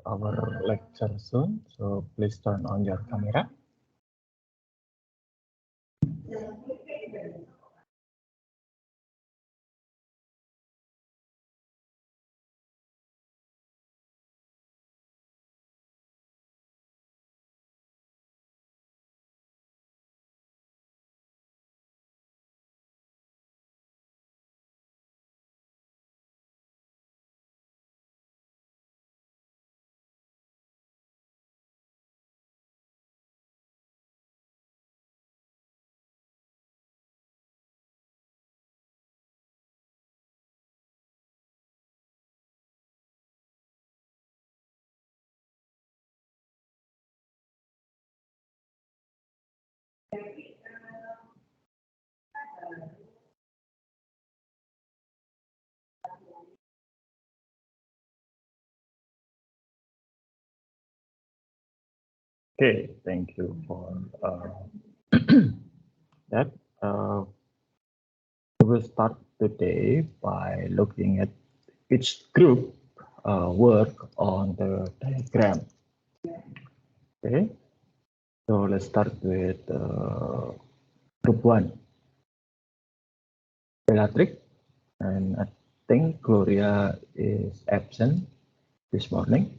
our lecture soon, so please turn on your camera. Okay, thank you for that. We will start today by looking at each group work on the diagram. Okay, so let's start with group 1, Bellatrix, and I think Gloria is absent this morning.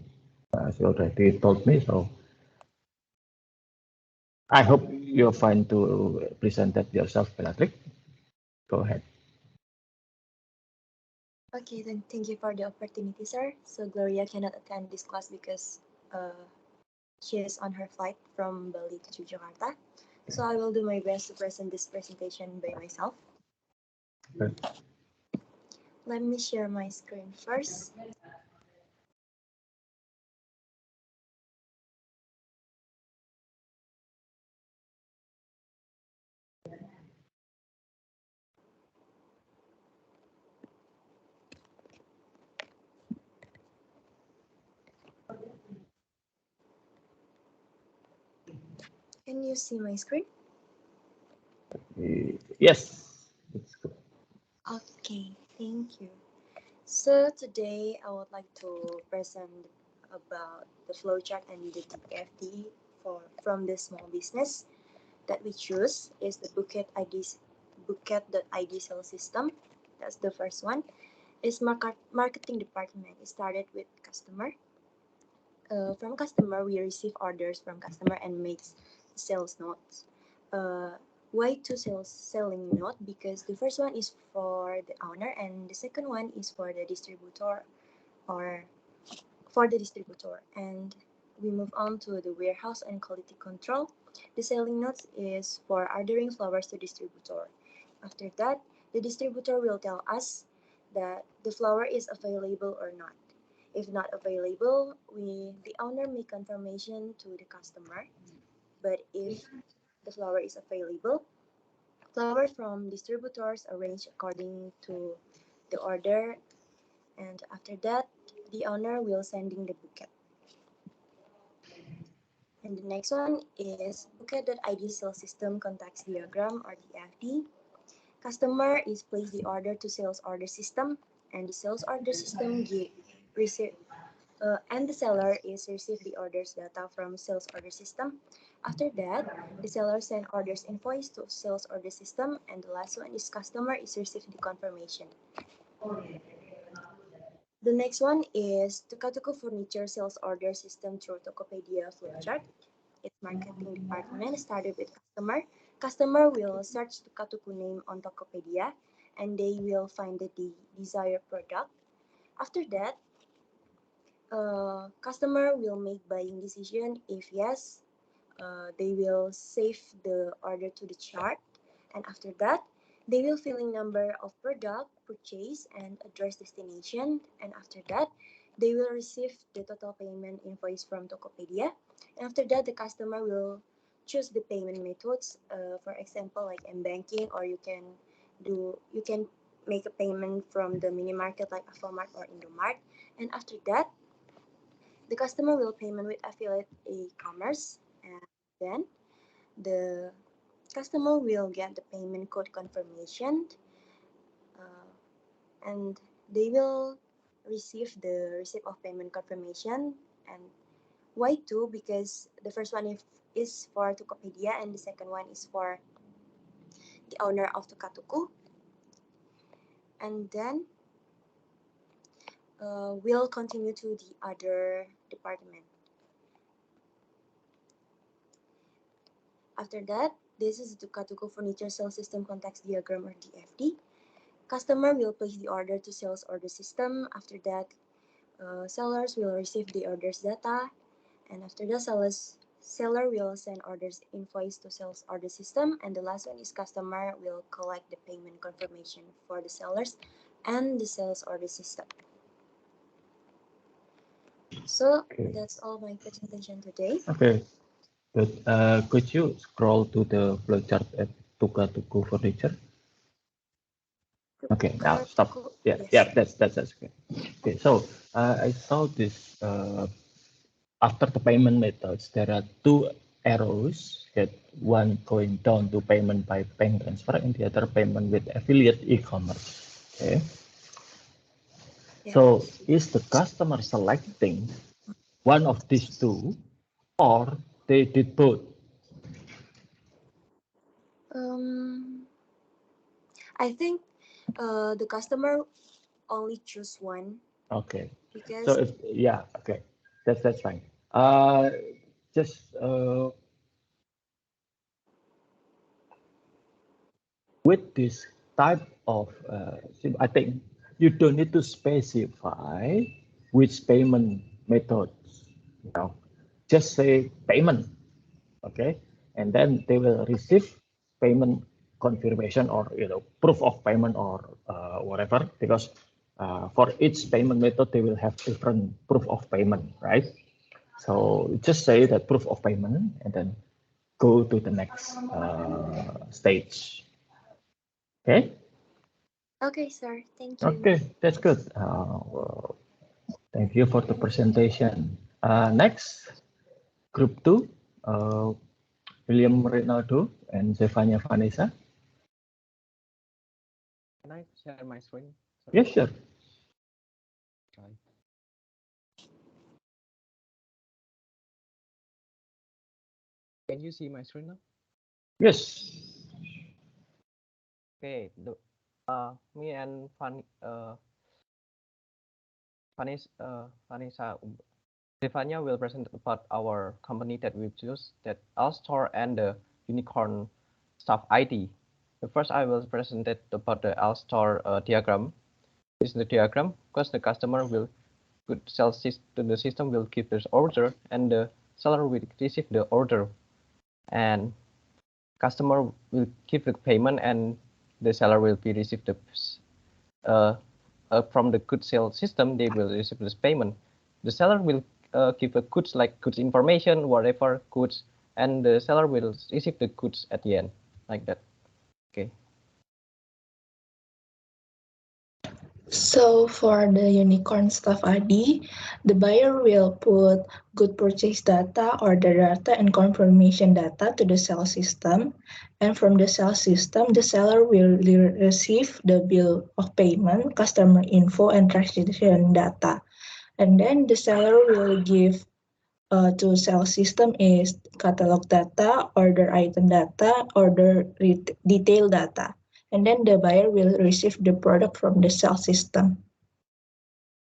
She already told me, so I hope you're fine to present that yourself, Bellatrix. Go ahead. Okay, then thank you for the opportunity, sir. So Gloria cannot attend this class because she is on her flight from Bali to Jakarta. So I will do my best to present this presentation by myself. Okay. Let me share my screen first. Can you see my screen? Yes, it's good. Okay, thank you. So today I would like to present about the flowchart and the TFT from the small business that we choose is the Bouquet.id sales system. That's the first one. Is marketing department. It started with customer. From customer, we receive orders from customer and makes sales notes. Why two selling note? Because the first one is for the owner and the second one is for the distributor or for the distributor. And we move on to the warehouse and quality control. The selling notes is for ordering flowers to distributor. After that, the distributor will tell us that the flower is available or not. If not available, the owner make confirmation to the customer. But if the flower is available, flowers from distributors arranged according to the order, and after that, the owner will sending the bouquet. And the next one is Bouquet.id sales system contacts diagram or TFD. Customer is place the order to sales order system, and the sales order system receive and the seller is receive the orders data from sales order system. After that, the seller send orders invoice to sales order system, and the last one is customer is receive the confirmation. The next one is Tukatuku Furniture sales order system through Tokopedia flowchart. Its marketing department started with customer. Customer will search Tukatuku name on Tokopedia, and they will find the desired product. After that, customer will make buying decision. If yes, they will save the order to the chart, and after that, they will fill in number of product purchase and address destination, and after that, they will receive the total payment invoice from Tokopedia, and after that, the customer will choose the payment methods. For example, like m-banking, or you can make a payment from the mini market like Alfamart or Indomart, and after that, the customer will payment with affiliate e-commerce, and then the customer will get the payment code confirmation, and they will receive the receipt of payment confirmation, And why two? Because the first one is for Tokopedia and the second one is for the owner of Tukatuku. And then we'll continue to the other department. After that, this is the Tukatuku Furniture Sales System Context Diagram or DFD. Customer will place the order to sales order system. After that, sellers will receive the orders data. And after the seller will send orders invoice to sales order system. And the last one is customer will collect the payment confirmation for the sellers and the sales order system. So that's all my presentation today. Okay. But could you scroll to the flowchart at Tukatuku Furniture? Okay, now stop. Yeah, Yes. yeah, that's good. Okay, so I saw this after the payment methods, there are two arrows, that one going down to payment by bank transfer and the other payment with affiliate e-commerce. Okay. Yeah. So is the customer selecting one of these two, or they did both? I think the customer only choose one. Okay. Because So if okay, that's fine. Just with this type of, I think you don't need to specify which payment methods. You know, just say payment, okay, and then they will receive payment confirmation or proof of payment or whatever, because for each payment method they will have different proof of payment, right? So just say that proof of payment and then go to the next stage. Okay. Okay, sir. Thank you. Okay, that's good. Well, thank you for the presentation. Next, group two, William Ronaldo and Zevanya Vanessa. Can I share my screen? Sorry. Yes, sure. Okay. Can you see my screen now? Yes. Okay. Me and Vanessa Stefania will present about our company that we choose, that Alstor and the Unicorn Staff ID. The first I will present about the Alstor diagram. This is the diagram because the customer will sell system, the system will give this order and the seller will receive the order, and customer will give the payment and the seller will be receive the from the goods sale system. They will receive this payment. The seller will give a goods like goods information, whatever goods, and the seller will receive the goods at the end, like that. Okay. So for the Unicorn Staff ID, the buyer will put good purchase data, order data, and confirmation data to the sales system. And from the sales system, the seller will receive the bill of payment, customer info, and transaction data. And then the seller will give to sales system is catalog data, order item data, order detail data. And then the buyer will receive the product from the sales system.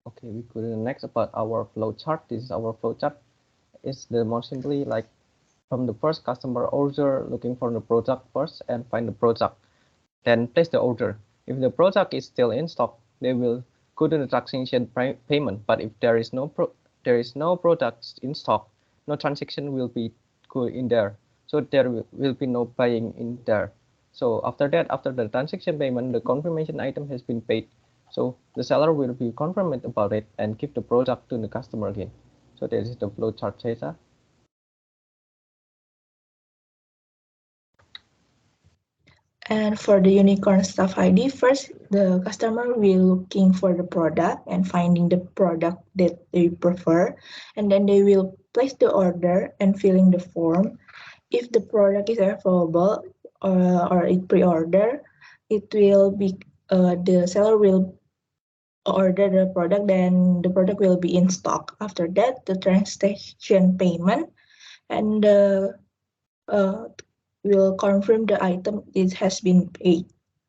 Okay, we go to the next about our flow chart. This is our flow chart. It's the more simply like from the first customer order, looking for the product first and find the product, then place the order. If the product is still in stock, they will go to the transaction payment. But if there is no products in stock, no transaction will be go in there. So there will be no buying in there. So after that, after the transaction payment, the confirmation item has been paid. So the seller will be confirmed about it and give the product to the customer again. So this is the flow chart data. And for the Unicorn Staff ID, first the customer will looking for the product and finding the product that they prefer, and then they will place the order and filling the form. If the product is available or it pre-order, it will be the seller will order the product, then the product will be in stock. After that, the transaction payment and will confirm the item it has been paid.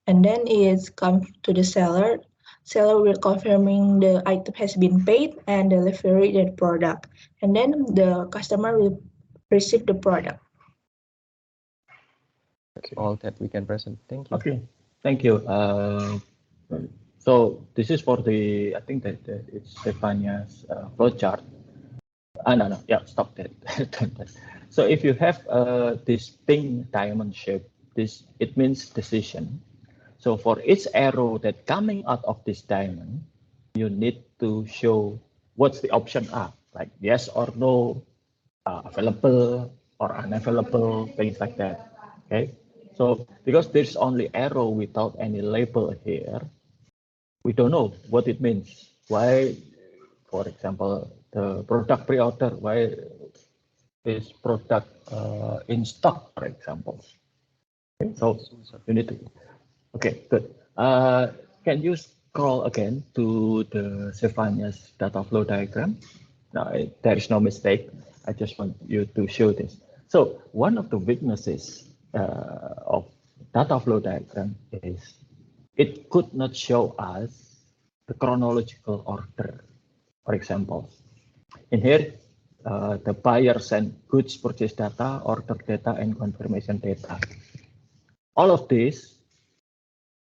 And then it comes to the seller. Seller will confirming the item has been paid and delivery the product. And then the customer will receive the product. Okay. All that we can present. Thank you. Okay, thank you. So this is for the, I think that it's Stefania's flowchart. No, yeah, stop that. So if you have this pink diamond shape, it means decision. So for each arrow that coming out of this diamond, you need to show what's the option are, like yes or no, available or unavailable, things like that. Okay. So because there's only arrow without any label here, we don't know what it means. Why, for example, the product pre-order, why is product in stock, for example. Okay, so you need to, okay, good. Can you scroll again to the Stefania's data flow diagram? No, there is no mistake. I just want you to show this. So one of the weaknesses of data flow diagram is it could not show us the chronological order. For example, in here, the buyer sent goods purchase data, order data, and confirmation data. All of these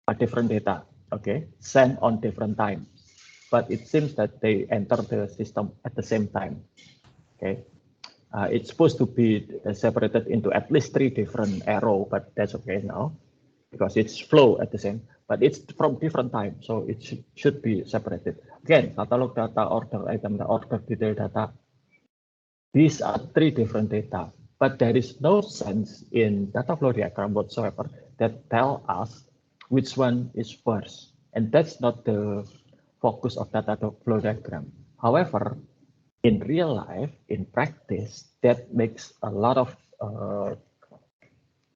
are different data, okay, sent on different times. But it seems that they enter the system at the same time, okay. It's supposed to be separated into at least 3 different arrows, but that's okay now because it's flow at the same, but it's from different time, so it should be separated. Again, catalog data, order item, the order detail data. These are 3 different data, but there is no sense in data flow diagram whatsoever that tell us which one is first, and that's not the focus of data flow diagram. However, in real life, in practice, that makes a lot of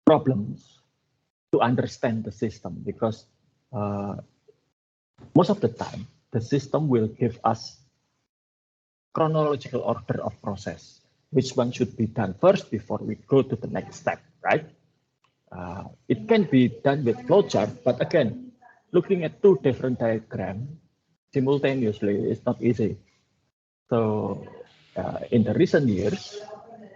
problems to understand the system because most of the time, the system will give us chronological order of process, which one should be done first before we go to the next step, right? It can be done with flowchart, but again, looking at 2 different diagrams simultaneously is not easy. So in the recent years,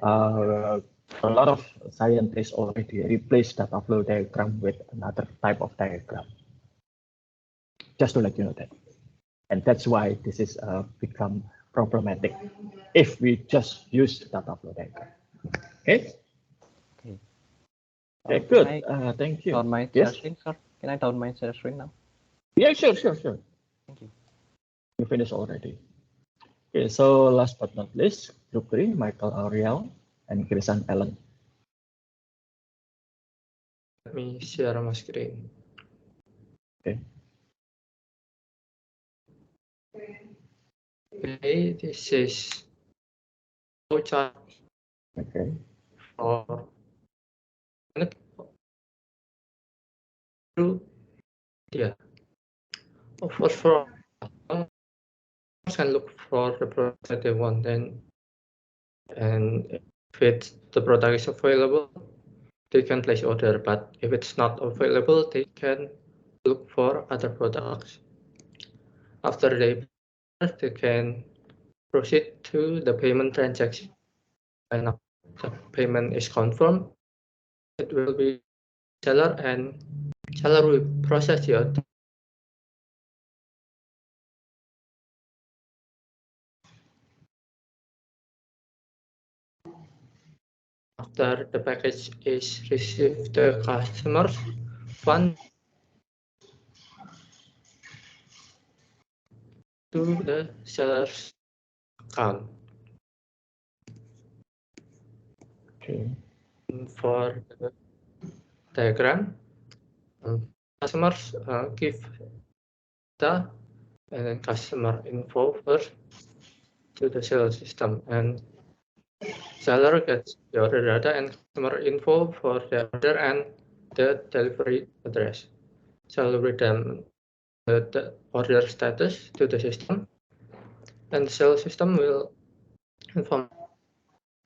a lot of scientists already replaced data flow diagram with another type of diagram. Just to let you know that. And that's why this is become problematic if we just use data flow diagram. Okay? Okay. Okay, good. Thank you. Down my share screen, sir. Can I down my share screen now? Yeah, sure. Thank you. You finished already. Okay, so last but not least, group 3, Michael Ariel and Krisan Ellen. Let me share my screen. Okay. Okay, this is flowchart Okay. for yeah. First for can look for the product that they want, and if the product is available, they can place order. But if it's not available, they can look for other products. After they can proceed to the payment transaction. And after the payment is confirmed, it will be seller, and seller will process the order. After the package is received, the customer's fund to the seller's account. Okay. For the diagram, customers give data and then customer info first to the seller system, and seller gets the order data and customer info for the order and the delivery address. Seller will then the order status to the system, and the sales system will inform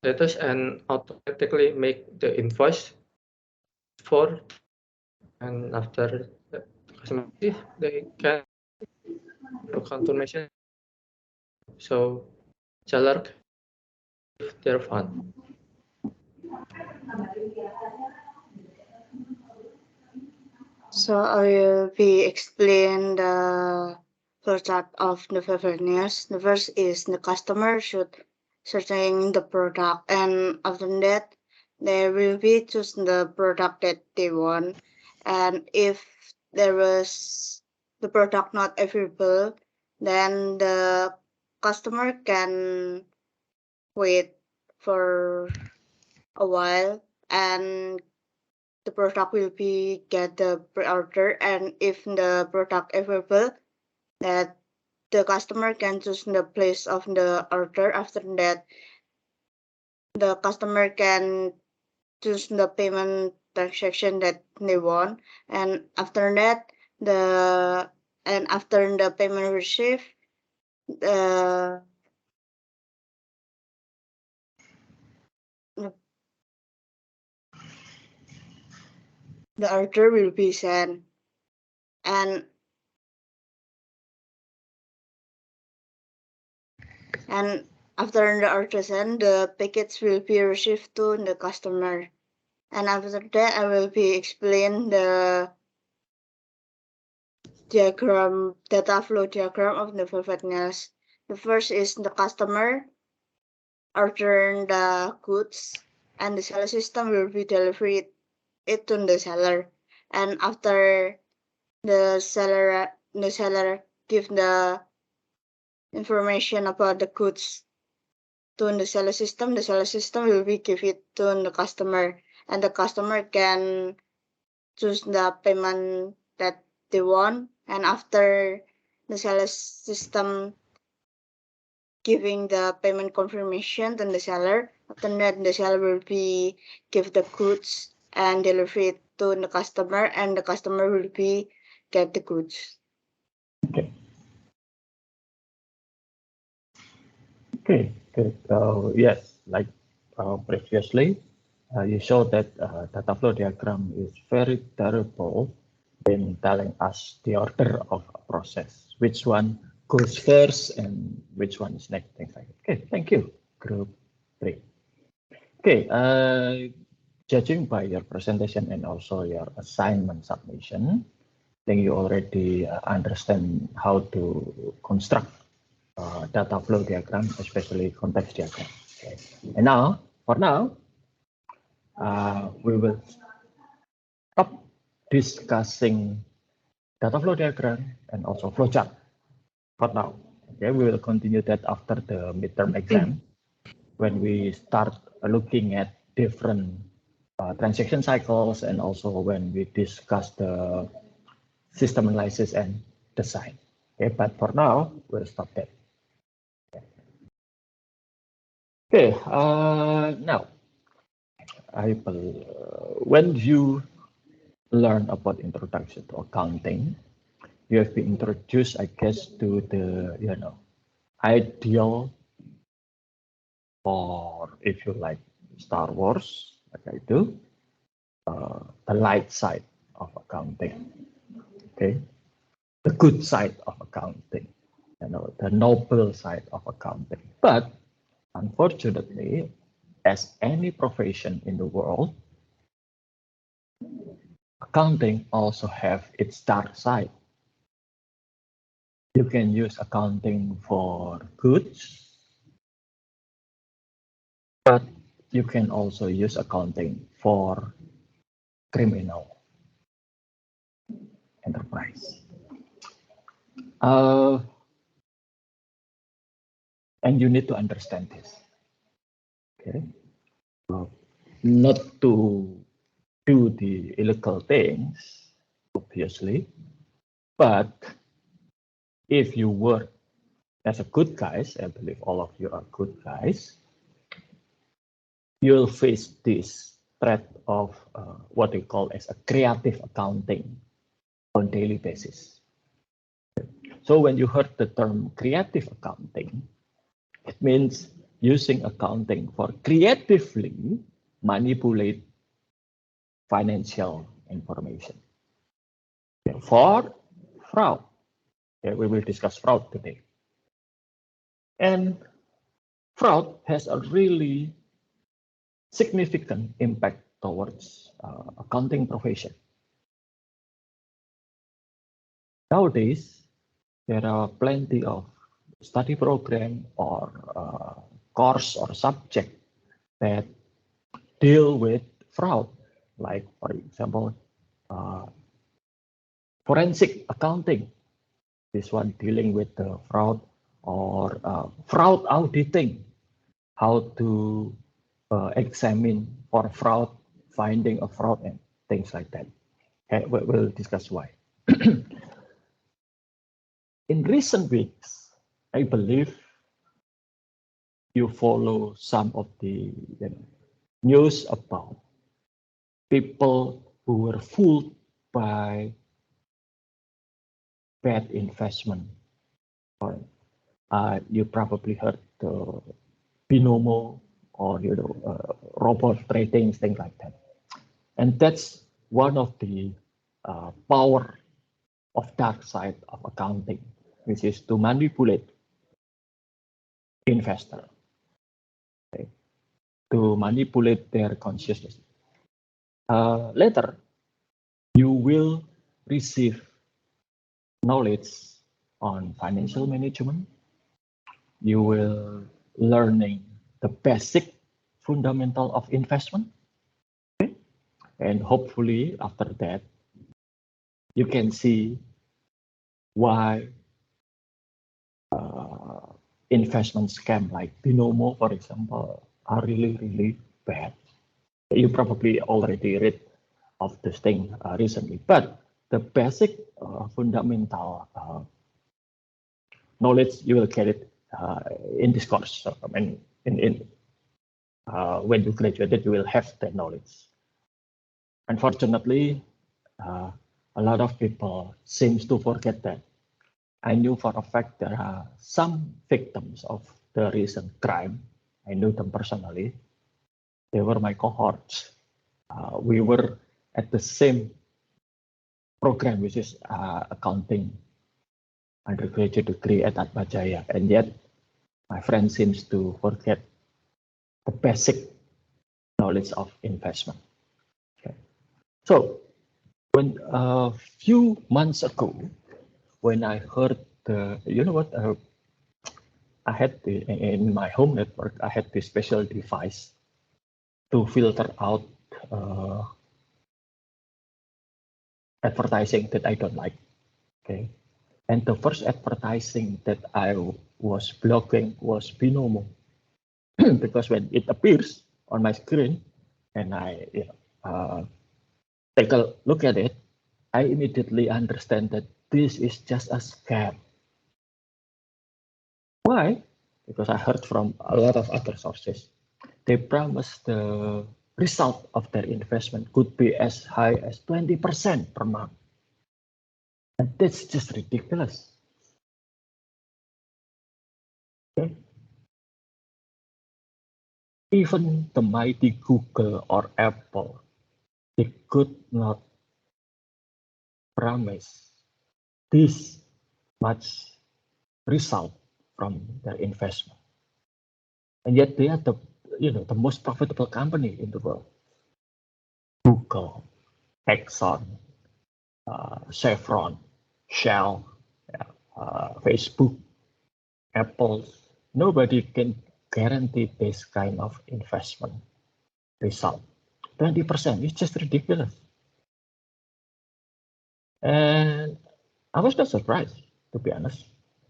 status and automatically make the invoice for, and after the customer receive, they can do confirmation, so seller can receive their fund. So I will be explain the flowchart of the preparedness. The first is the customer should searching the product, and after that they will be choose the product that they want. And if there was the product not available, then the customer can wait for a while, and the product will be get the pre-order, and if the product available, that the customer can choose the place of the order. After that, the customer can choose the payment transaction that they want, and after that after the payment received, the order will be sent, and after the order sent, the package will be received to the customer. And after that, I will be explain the diagram, data flow diagram of the preparedness. The first is the customer order the goods, and the sales system will be delivered it to the seller. And after the seller give the information about the goods to the seller system will be give it to the customer, and the customer can choose the payment that they want. And after the sales system giving the payment confirmation to the seller, after that the seller will be give the goods and deliver it to the customer, and the customer will be get the goods. Okay. Okay, good. Yes, like previously, you showed that data flow diagram is very terrible in telling us the order of a process, which one goes first and which one is next, things like that. Okay, thank you, group 3. Okay, judging by your presentation and also your assignment submission, I think you already understand how to construct data flow diagram, especially context diagram. Okay. And now, for now, we will stop discussing data flow diagram and also flowchart for now. Okay, we will continue that after the midterm exam when we start looking at different transaction cycles, and also when we discuss the system analysis and design. Okay, but for now, we'll stop there. Okay, now, when you learn about introduction to accounting, you have been introduced, I guess, to the ideal, or if you like Star Wars, like I do, the light side of accounting. Okay, the good side of accounting, the noble side of accounting. But unfortunately, as any profession in the world, accounting also have its dark side. You can use accounting for goods, but you can also use accounting for criminal enterprise. And you need to understand this. Okay, not to do the illegal things, obviously, but if you work as a good guys, I believe all of you are good guys, you'll face this threat of what we call as a creative accounting on daily basis. So when you heard the term creative accounting, it means using accounting for creatively manipulate financial information. For fraud, we will discuss fraud today. And fraud has a really significant impact towards accounting profession. Nowadays, there are plenty of study program or course or subject that deal with fraud, like for example, forensic accounting. This one dealing with the fraud, or fraud auditing, how to examine for fraud, finding a fraud and things like that. Okay, we'll discuss why. In recent weeks, I believe you follow some of the news about people who were fooled by bad investment. You probably heard the binomo or robot trading, things like that. And that's one of the power of dark side of accounting, which is to manipulate investor, okay, to manipulate their consciousness. Later, you will receive knowledge on financial management. You will learning the basic fundamental of investment. Okay? And hopefully after that, you can see why investment scam like binomo, for example, are really, really bad. You probably already read of this thing recently, but the basic fundamental knowledge you will get it in this course. So, I mean, when you graduated, you will have that knowledge. Unfortunately, a lot of people seems to forget that. I knew for a fact there are some victims of the recent crime. I knew them personally. They were my cohorts. We were at the same program, which is accounting undergraduate degree at Atmajaya, and yet my friend seems to forget the basic knowledge of investment. Okay. So when a few months ago, when I heard the, I had in my home network, I had this special device to filter out advertising that I don't like. Okay. And the first advertising that I was blocking was binomo. Because when it appears on my screen and I take a look at it, I immediately understand that this is just a scam. Why? Because I heard from a lot of other sources. They promise the result of their investment could be as high as 20% per month. And that's just ridiculous. Okay. Even the mighty Google or Apple, they could not promise this much result from their investment. And yet they are the most profitable company in the world. Google, Exxon, Chevron, Shell, Facebook, Apple. Nobody can guarantee this kind of investment result. 20% is just ridiculous. And I was not surprised, to be honest,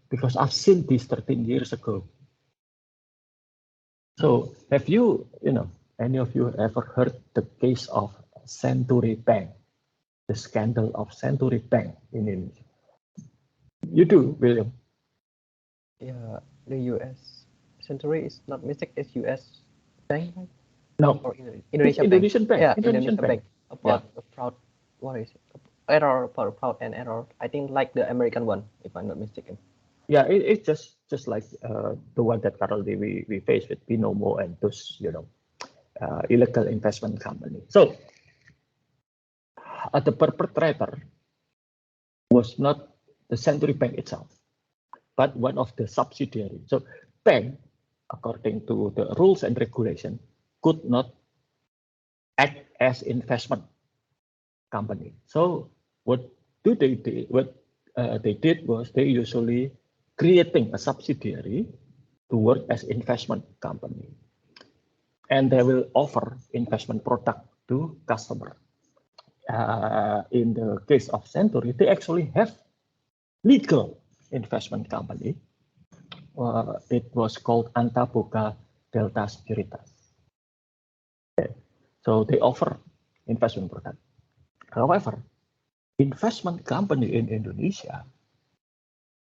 because I've seen this 13 years ago. So have you, any of you ever heard the case of Century Bank, the scandal of Century Bank in Indonesia? You do, William? Yeah, the US Century is not mistake, it's US bank, right? No. Or Indonesian Indonesian bank. Yeah, Indonesian bank. About the fraud. What is it? error for fraud and error. I think like the American one, if I'm not mistaken. Yeah, it's just like the one that currently we face with Binomo and those illegal investment company. So the perpetrator was not the Century Bank itself, but one of the subsidiaries. So bank, according to the rules and regulation, could not act as investment company. So what they did? What they did was they usually creating a subsidiary to work as investment company, and they will offer investment product to customer. In the case of Century, they actually have legal investment company. It was called Antaboga Delta Securitas. Okay. So they offer investment product. However, investment company in Indonesia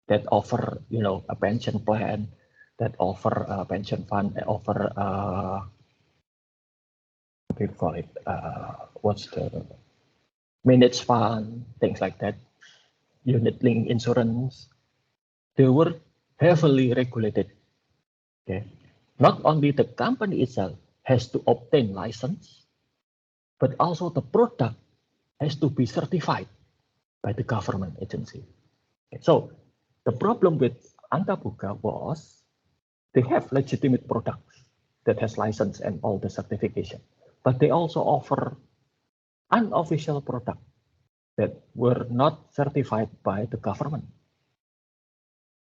that offer, a pension plan, that offer a pension fund, that offer what do you call it? What's the managed fund, things like that, unit-linked insurance. They were heavily regulated. Okay, not only the company itself has to obtain license, but also the product has to be certified by the government agency. Okay. So the problem with Antaboga was they have legitimate products that has license and all the certification, but they also offer unofficial product that were not certified by the government.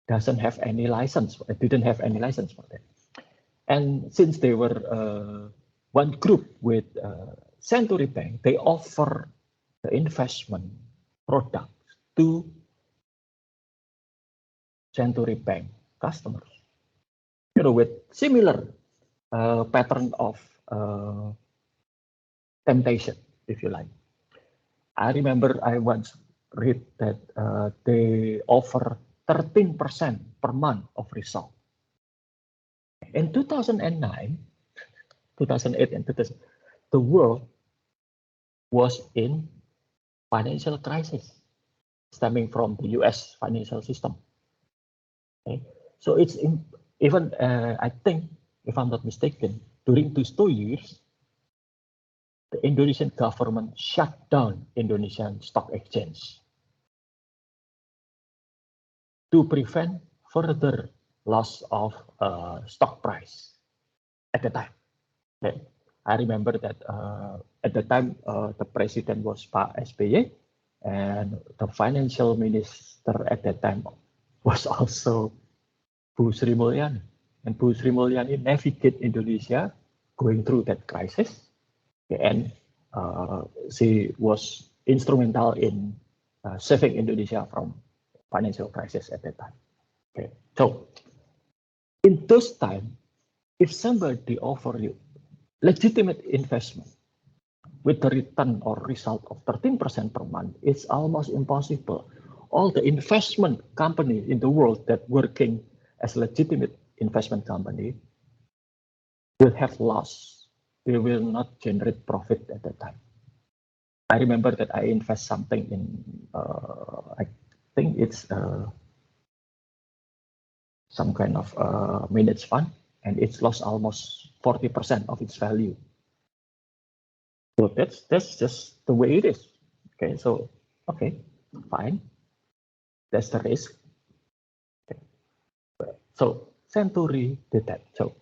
Doesn't have any license. It didn't have any license for that. And since they were one group with Century Bank, they offer the investment products to Century Bank customers, with similar pattern of temptation, if you like. I remember I once read that they offer 13% per month of result. In 2009, 2008, and 2000, the world was in financial crisis stemming from the US financial system. Okay? So it's even, I think, if I'm not mistaken, during those 2 years, the Indonesian government shut down Indonesian stock exchange to prevent further loss of stock price at the time. Okay. I remember that at the time the president was Pak SBY, and the financial minister at that time was also Bu Sri Mulyani. And Bu Sri Mulyani navigate Indonesia going through that crisis. Okay. And she was instrumental in saving Indonesia from financial crisis at that time. Okay. So in those times, if somebody offer you legitimate investment with the return or result of 13% per month, it's almost impossible. All the investment companies in the world that working as legitimate investment company will have loss. They will not generate profit at that time. I remember that I invest something in, I think it's some kind of managed fund, and it's lost almost 40% of its value. So that's just the way it is. Okay, so okay, fine. That's the risk. Okay. So Century did that. So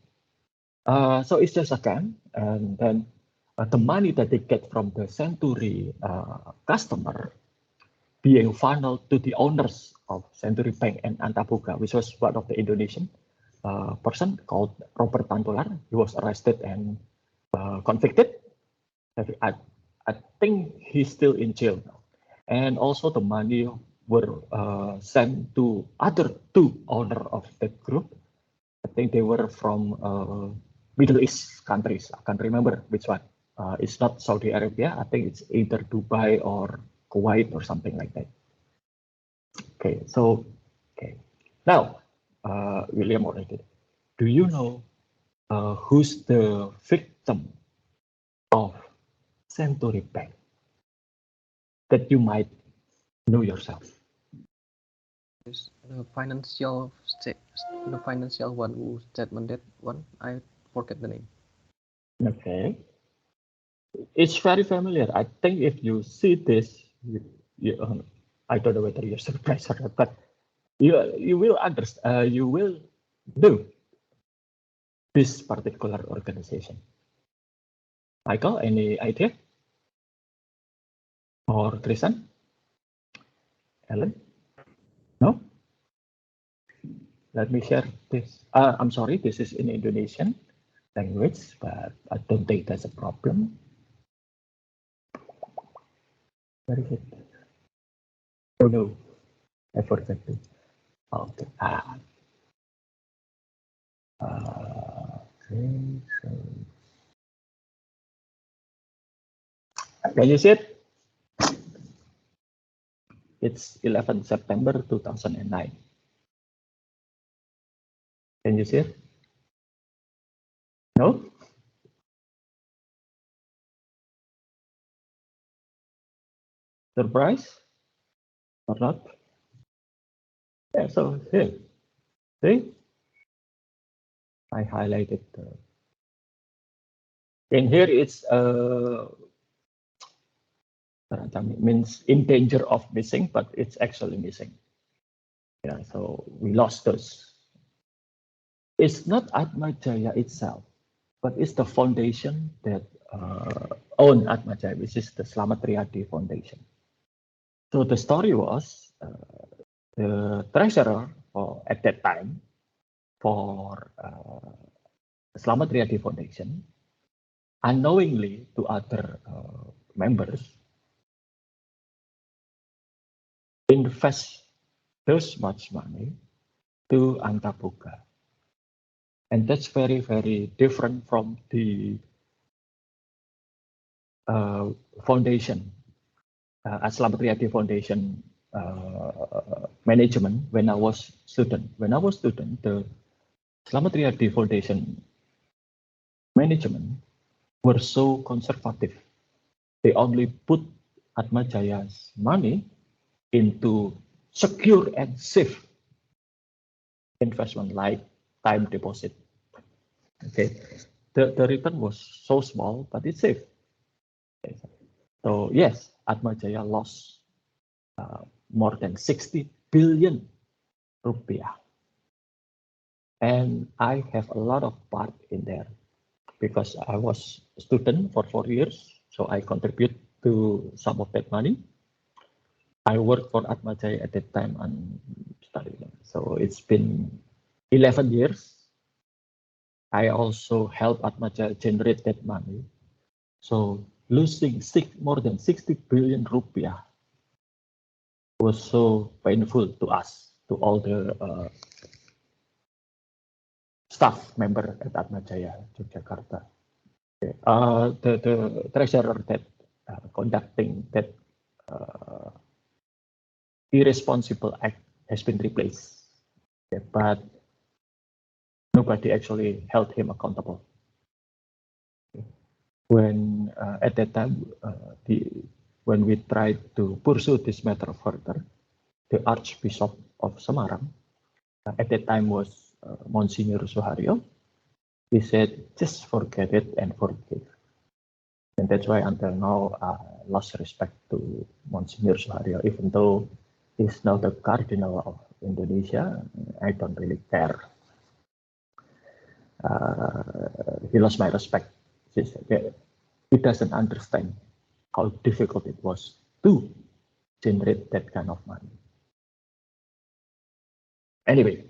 it's just a scam, and then the money that they get from the Century customer being funneled to the owners of Century Bank and Antaboga, which was one of the Indonesian person called Robert Tantular. He was arrested and convicted. I think he's still in jail now. And also the money were sent to other 2 owners of that group. I think they were from Middle East countries. I can't remember which one. It's not Saudi Arabia. I think it's either Dubai or Kuwait or something like that. Okay, so now, William already. Do you know who's the victim of Century Bank? that you might know yourself. Is the financial one who statement that one, I forget the name. Okay, it's very familiar. I think if you see this, I don't know whether you're surprised or not, but you will understand. You will do this particular organization. Michael, any idea? Or Trisan? Ellen? No? Let me share this. I'm sorry, this is in Indonesian language, but I don't think that's a problem. Where is it? Oh no, I forgot to. Okay. Okay, so can you see it? It's 11 September 2009. Can you see it? No? Surprise? Or not? Yeah, so here. See? I highlighted. And here it's means in danger of missing, but it's actually missing. Yeah, so we lost those. It's not Atmajaya itself, but it's the foundation that owned Atmajaya, which is the Slamet Riyadi Foundation. So the story was the treasurer at that time for Slamet Riyadi Foundation, unknowingly to other members, invest those much money to Antaboga. And that's very, very different from the foundation, Slamet Riyadi Foundation management when I was student. When I was student, the Slamet Riyadi Foundation management were so conservative. They only put Atmajaya's money into secure and safe investment like time deposit. Okay, the return was so small, but it's safe. Okay. So yes, Atmajaya lost more than 60 billion rupiah. And I have a lot of part in there because I was a student for 4 years. So I contribute to some of that money. I worked for Atmajaya at that time and studying. So it's been 11 years. I also helped Atmajaya generate that money. So losing more than 60 billion rupiah was so painful to us, to all the staff member at Atmajaya, Yogyakarta. Okay. The treasurer that conducting that irresponsible act has been replaced, okay, but nobody actually held him accountable. Okay. When at that time, when we tried to pursue this matter further, the Archbishop of Semarang at that time was Monsignor Suharyo. He said, just forget it and forgive. And that's why until now, I lost respect to Monsignor Suharyo, even though he's now the Cardinal of Indonesia. I don't really care. He lost my respect. He doesn't understand how difficult it was to generate that kind of money. Anyway,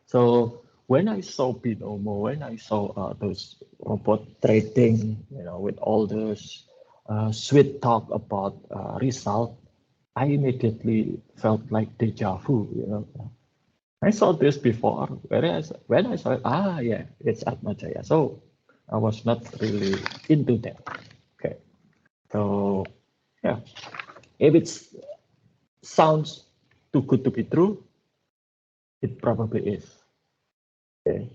so when I saw Binomo, when I saw those robot trading, with all those sweet talk about result, I immediately felt like deja vu. I saw this before. Whereas when I saw it, yeah, it's Atmajaya. So I was not really into that. Okay, so yeah, if it sounds too good to be true, it probably is. Okay.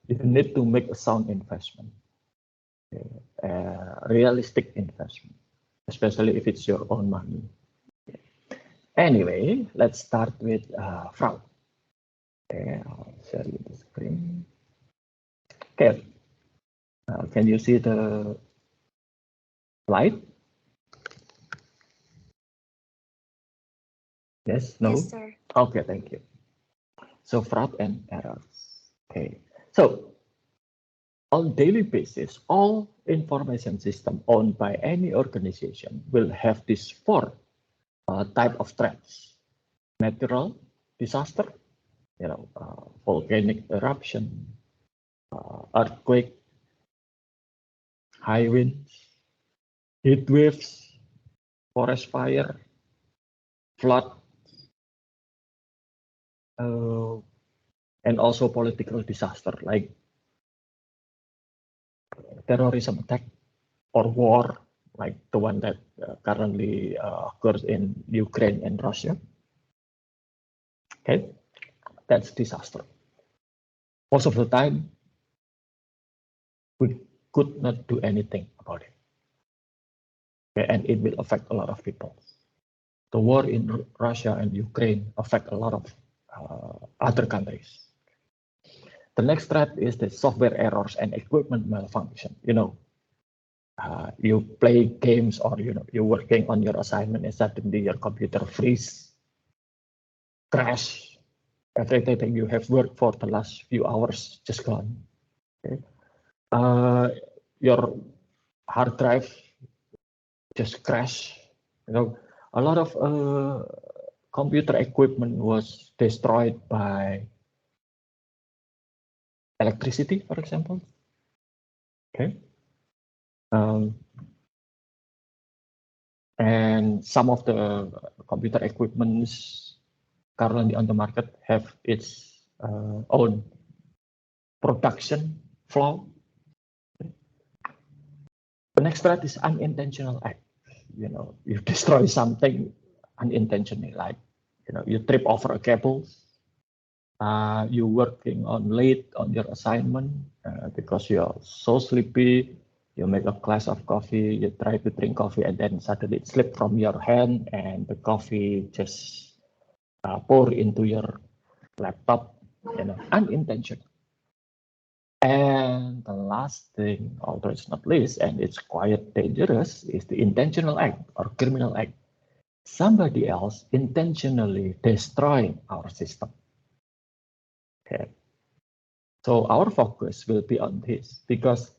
You need to make a sound investment, realistic investment. especially if it's your own money. Anyway, let's start with fraud. Okay, I'll share you the screen. Okay, can you see the slide? Yes, no? Yes, sir. Okay, thank you. So fraud and errors. Okay, so on daily basis, all information system owned by any organization will have these four type of threats: natural disaster, volcanic eruption, earthquake, high winds, heat waves, forest fire, flood, and also political disaster like terrorism attack or war, like the one that currently occurs in Ukraine and Russia. Okay, that's disaster. Most of the time, we could not do anything about it. Okay, and it will affect a lot of people. The war in Russia and Ukraine affect a lot of other countries. The next threat is the software errors and equipment malfunction. You play games or you're working on your assignment and suddenly your computer freeze, crash, everything you have worked for the last few hours just gone. Okay. Your hard drive just crash. A lot of computer equipment was destroyed by electricity, for example. Okay. And some of the computer equipments currently on the market have its own production flaw. The next threat is unintentional act. You destroy something unintentionally, like you trip over a cable. You're working on late on your assignment because you're so sleepy. You make a glass of coffee, you try to drink coffee, and then suddenly it slipped from your hand, and the coffee just pour into your laptop, unintentional. And the last thing, although it's not least, and it's quite dangerous, is the intentional act or criminal act. Somebody else intentionally destroying our system. Okay. So our focus will be on this because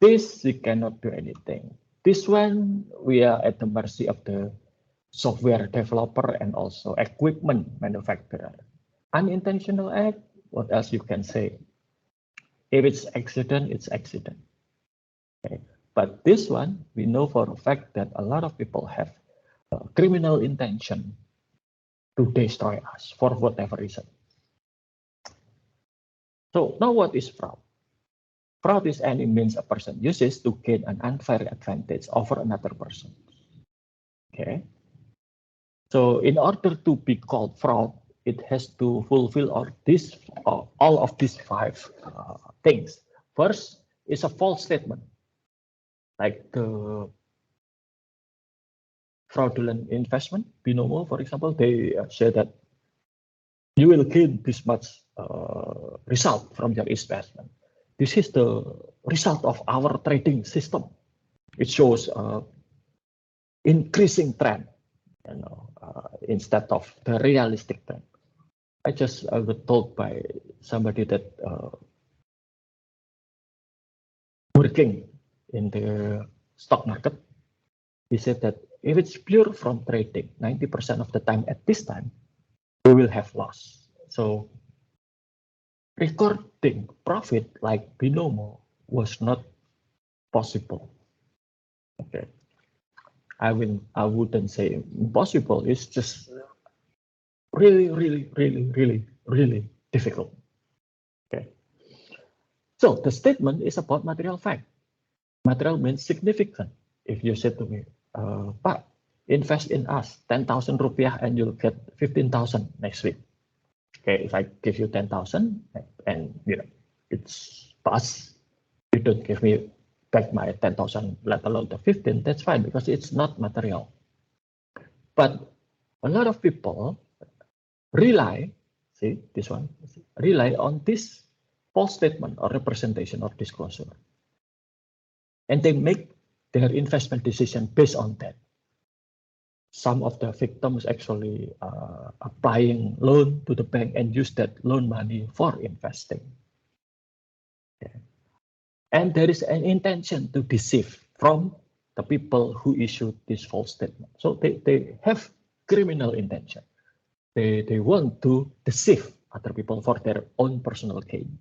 this we cannot do anything. This one we are at the mercy of the software developer and also equipment manufacturer. Unintentional act, what else you can say? If it's accident, it's accident. Okay. But this one, we know for a fact that a lot of people have criminal intention to destroy us for whatever reason. So now what is fraud? Fraud is any means a person uses to gain an unfair advantage over another person. Okay. So in order to be called fraud, it has to fulfill all of these five things. First is a false statement, like the fraudulent investment, Binomo, for example. They say that you will gain this much result from your investment. This is the result of our trading system. It shows increasing trend, instead of the realistic trend. I just was told by somebody that working in the stock market. He said that if it's pure from trading, 90% of the time at this time, we will have loss. So recording profit like Binomo was not possible. Okay. I wouldn't say impossible. It's just really difficult. Okay. So the statement is about material fact. Material means significant. If you say to me, Pak, invest in us 10,000 rupiah and you'll get 15,000 next week. Okay, if I give you 10,000 and it's pass, you don't give me back my 10,000, let alone the 15, that's fine because it's not material. But a lot of people rely, see this one, rely on this false statement or representation or disclosure. And they make their investment decision based on that. Some of the victims actually applying loan to the bank and use that loan money for investing. Okay. And there is an intention to deceive from the people who issued this false statement. So they have criminal intention. They want to deceive other people for their own personal gain.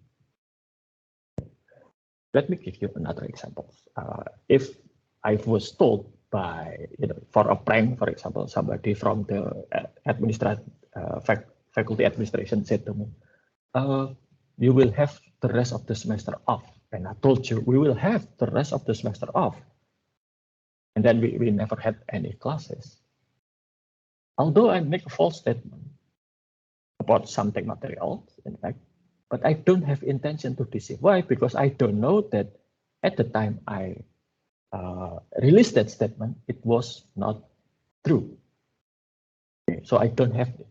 Let me give you another example. If I was told by, for a prank, for example, somebody from the faculty administration said to me, you will have the rest of the semester off. And I told you, we will have the rest of the semester off. And then we never had any classes. Although I make a false statement about something material, in fact, but I don't have intention to deceive. Why? Because I don't know that at the time I released that statement, it was not true. Okay, so I don't have it.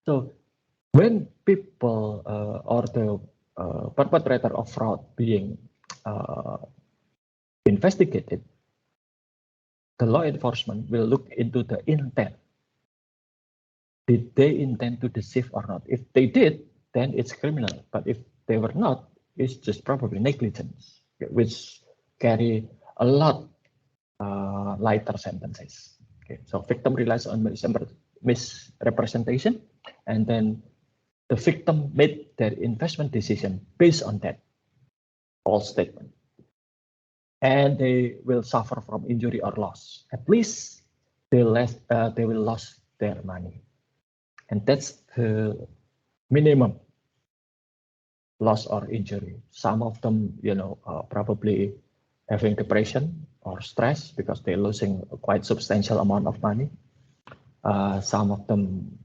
So when people or the perpetrator of fraud being investigated, the law enforcement will look into the intent. Did they intend to deceive or not? If they did, then it's criminal. But if they were not, it's just probably negligence, which carry a lot lighter sentences. Okay, so victim relies on misrepresentation, and then the victim made their investment decision based on that false statement, and they will suffer from injury or loss. At least they will lose their money, and that's the minimum loss or injury. Some of them, probably having depression or stress because they're losing a quite substantial amount of money. Some of them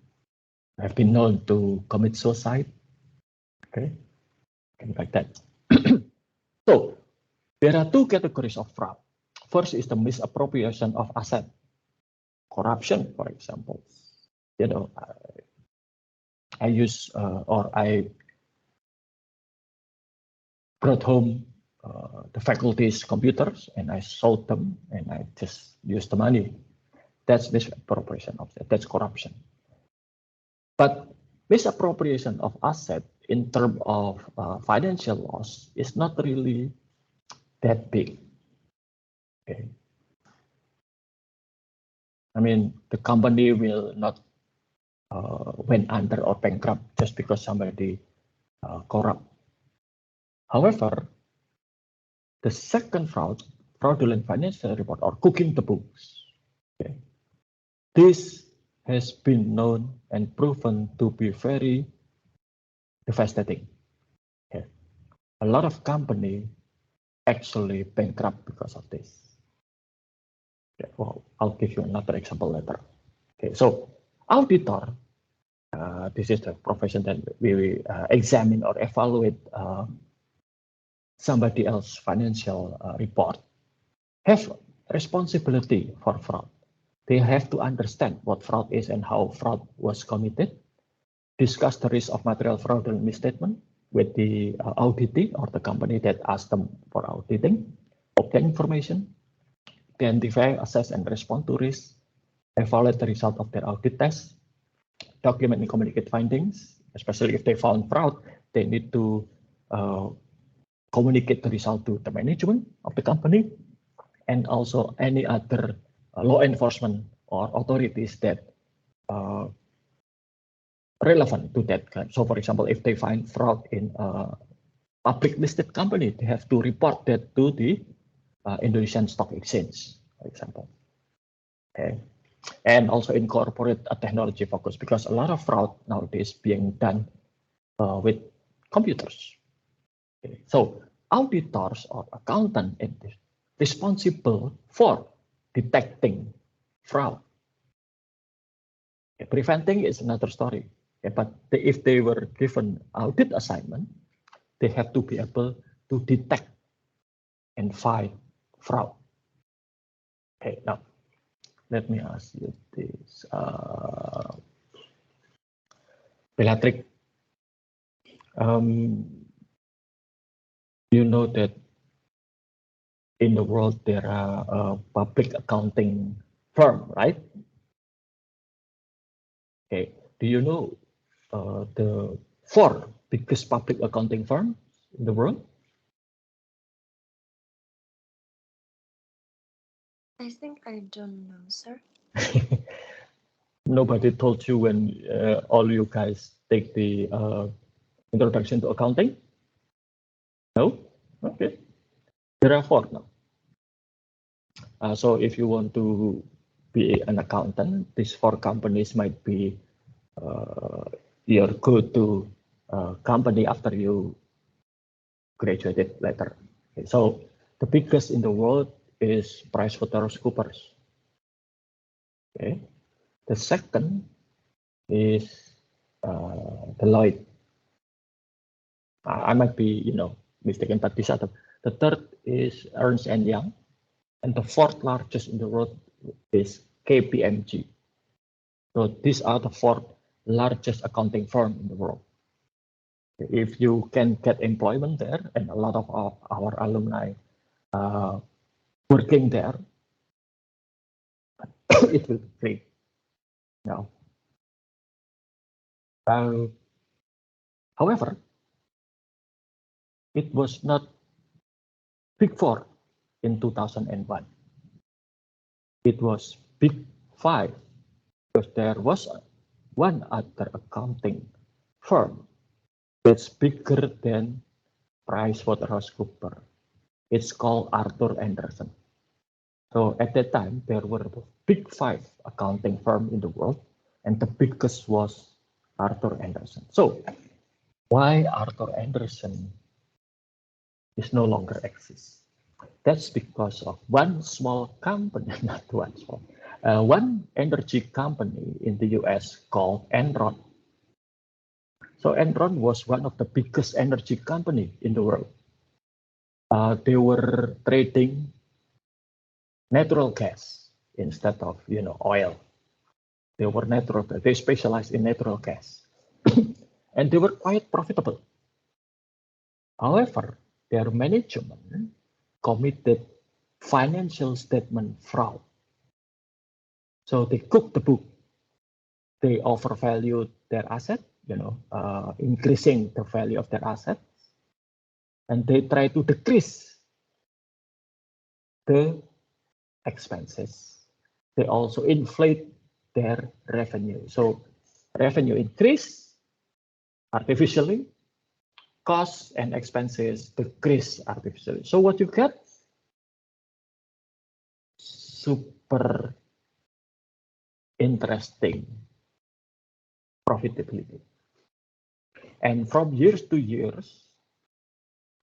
have been known to commit suicide. Okay, things like that. So there are two categories of fraud. First is the misappropriation of asset, corruption, for example. I use or I brought home the faculty's computers and I sold them and I just used the money. That's misappropriation of that. That's corruption. But misappropriation of asset in terms of financial loss is not really that big. Okay. I mean, the company will not went under or bankrupt just because somebody corrupt. However, the second fraudulent financial report or cooking the books. Okay. This has been known and proven to be very devastating. Okay. A lot of companies actually bankrupt because of this. Okay. Well, I'll give you another example later. Okay, so auditor, this is the profession that we examine or evaluate somebody else's financial report, have responsibility for fraud. They have to understand what fraud is and how fraud was committed, discuss the risk of material fraudulent misstatement with the auditee or the company that asked them for auditing, obtain information, identify, assess, and respond to risk, evaluate the result of their audit test, document and communicate findings, especially if they found fraud, they need to communicate the result to the management of the company and also any other law enforcement or authorities that relevant to that. So for example, if they find fraud in a public listed company, they have to report that to the Indonesian Stock Exchange, for example. Okay. And also incorporate a technology focus because a lot of fraud nowadays being done with computers. Okay. So auditors or accountant is responsible for detecting fraud. Okay. Preventing is another story. Okay. But if they were given audit assignment, they have to be able to detect and find fraud. Okay, now let me ask you this, Bellatrix. You know that in the world there are public accounting firm, right? Okay, do you know the 4 biggest public accounting firms in the world? I think I don't know, sir. Nobody told you when all you guys take the introduction to accounting? No? Okay. There are 4 now. So if you want to be an accountant, these 4 companies might be your go-to company after you graduated later. Okay, so the biggest in the world is PricewaterhouseCoopers. Okay. The second is Deloitte. I might be, mistaken, but these are the third is Ernst & Young, and the 4th largest in the world is KPMG. So these are the 4 largest accounting firm in the world. If you can get employment there, and a lot of our alumni working there, it will be great. Now, however, it was not Big 4 in 2001. It was Big 5 because there was one other accounting firm that's bigger than PricewaterhouseCoopers. It's called Arthur Andersen. So at that time, there were the Big 5 accounting firm in the world, and the biggest was Arthur Andersen. So why Arthur Andersen is no longer exists? That's because of one small company, not one small, one energy company in the US called Enron. So Enron was one of the biggest energy company in the world. They were trading natural gas instead of oil. They were natural. They specialized in natural gas, and they were quite profitable. However, their management committed financial statement fraud. So they cooked the book. They overvalued their asset, increasing the value of their assets, and they try to decrease the expenses. They also inflate their revenue. So revenue increase artificially, costs and expenses decrease artificially. So what you get? Super interesting profitability. And from years to years,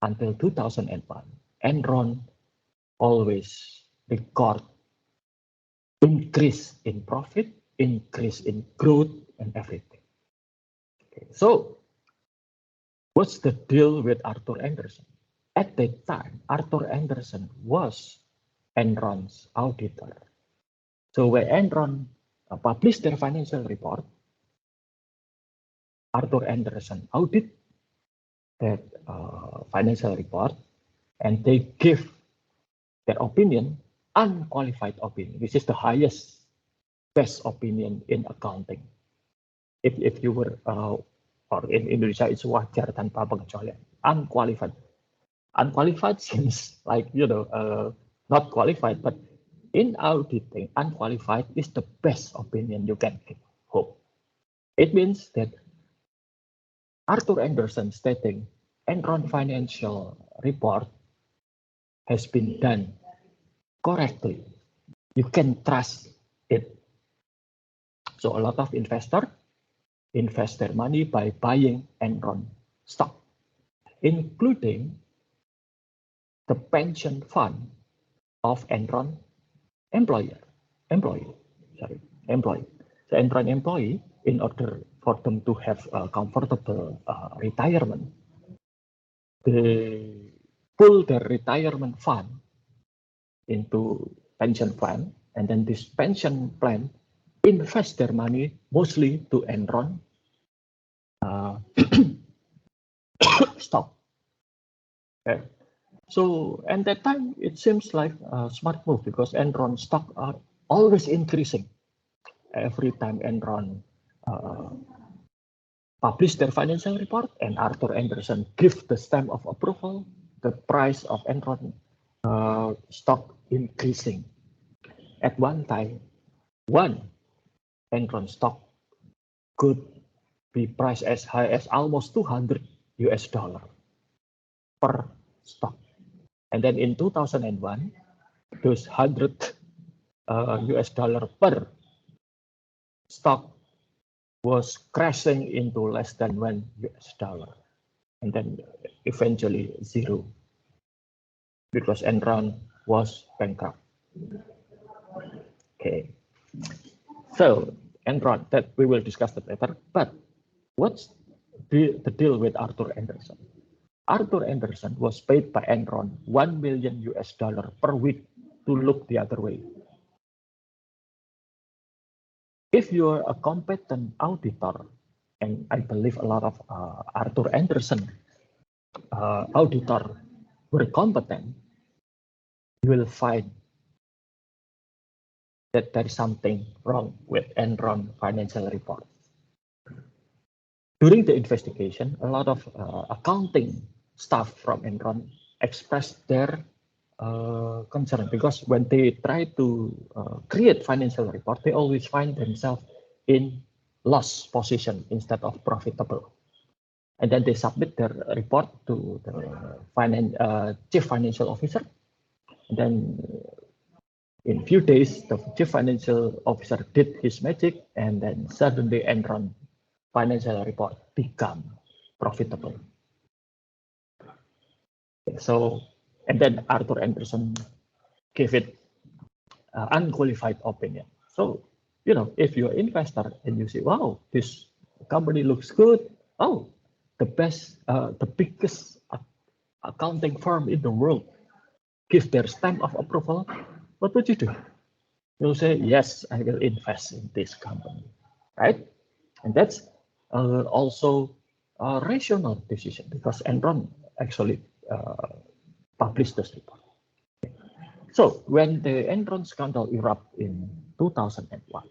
until 2001, Enron always record increase in profit, increase in growth, and everything. Okay, so what's the deal with Arthur Andersen? At that time, Arthur Andersen was Enron's auditor. So when Enron published their financial report, Arthur Andersen audit that financial report, and they give their opinion, unqualified opinion, which is the highest, best opinion in accounting. If you were, or in Indonesia, it's wajar tanpa pengecualian. Unqualified. Unqualified seems like, not qualified, but in auditing, unqualified is the best opinion you can hope. It means that Arthur Andersen stating Enron financial report has been done correctly. You can trust it. So a lot of investors invest their money by buying Enron stock, including the pension fund of Enron employee. So Enron employee, in order for them to have a comfortable retirement, they pull their retirement fund into pension plan, and then this pension plan invest their money mostly to Enron stock. Okay. So at that time, it seems like a smart move because Enron stock are always increasing every time Enron publish their financial report and Arthur Andersen give the stamp of approval. The price of Enron stock increasing. At one time, one Enron stock could be priced as high as almost $200 per stock. And then in 2001, those $100 per stock was crashing into less than $1, and then eventually zero because Enron was bankrupt. Okay, so Enron, that we will discuss that later. But what's the deal with Arthur Andersen? Arthur Andersen was paid by Enron $1 million per week to look the other way. If you're a competent auditor, and I believe a lot of Arthur Andersen auditor were competent, you will find that there is something wrong with Enron financial report. During the investigation, a lot of accounting staff from Enron expressed their concern because when they try to create financial report, they always find themselves in loss position instead of profitable. And then they submit their report to the chief financial officer. And then in few days, the chief financial officer did his magic, and then suddenly Enron financial report become profitable. So, and then Arthur Andersen gave it unqualified opinion. So, you know, if you're an investor and you say, wow, this company looks good. Oh, the biggest accounting firm in the world give their stamp of approval. What would you do? You'll say, yes, I will invest in this company, right? And that's also a rational decision because Enron actually published this report. So when the Enron scandal erupted in 2001,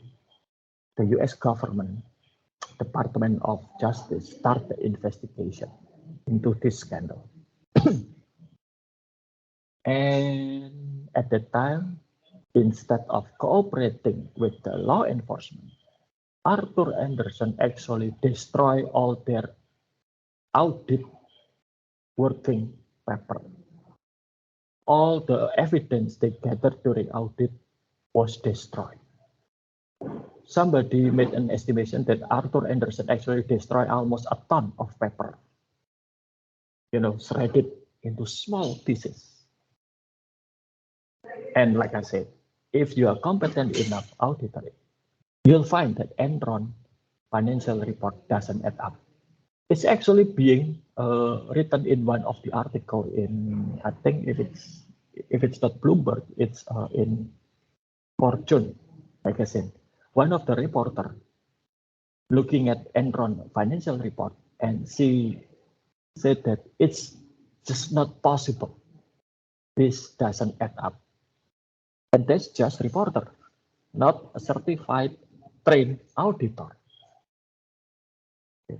the US government, Department of Justice, started the investigation into this scandal. And at the time, instead of cooperating with the law enforcement, Arthur Andersen actually destroyed all their audit working paper. All the evidence they gathered during audit was destroyed. Somebody made an estimation that Arthur Andersen actually destroyed almost a ton of paper, you know, shredded into small pieces. And like I said, if you are competent enough auditor, you'll find that Enron financial report doesn't add up. It's actually being written in one of the article in, I think if it's not Bloomberg, it's in Fortune. Like I said, one of the reporter looking at Enron financial report, and she said that it's just not possible. This doesn't add up. And that's just reporter, not a certified trained auditor.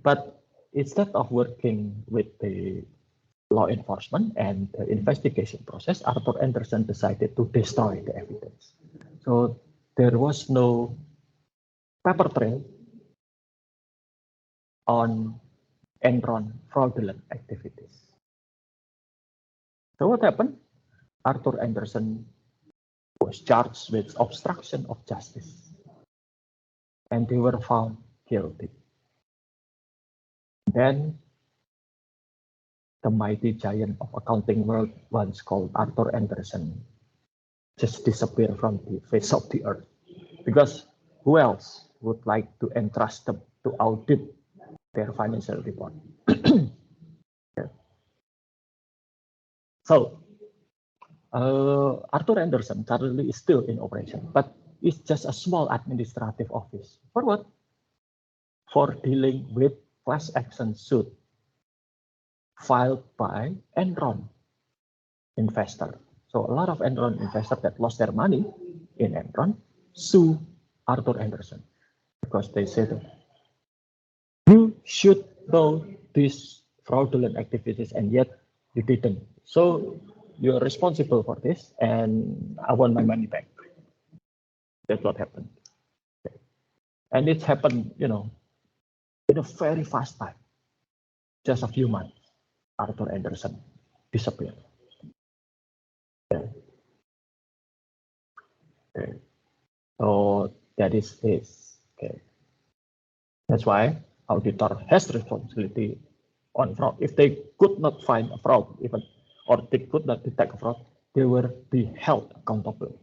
But instead of working with the law enforcement and the investigation process, Arthur Andersen decided to destroy the evidence. So there was no paper trail on Enron fraudulent activities. So what happened? Arthur Andersen was charged with obstruction of justice, and they were found guilty. Then the mighty giant of accounting world, once called Arthur Andersen, just disappeared from the face of the earth. Because who else would like to entrust them to audit their financial report? Yeah. So Arthur Andersen currently is still in operation, but it's just a small administrative office. For what? For dealing with class action suit filed by Enron investor. So a lot of Enron investors that lost their money in Enron sue Arthur Andersen because they said you should know these fraudulent activities and yet you didn't. So you're responsible for this and I want my money back. That's what happened. And it happened, in a very fast time. Just a few months, Arthur Andersen disappeared. Okay. Okay. So that is this. Okay. That's why auditor has responsibility on fraud. If they could not find a fraud, even or they could not detect a fraud, they will be held accountable.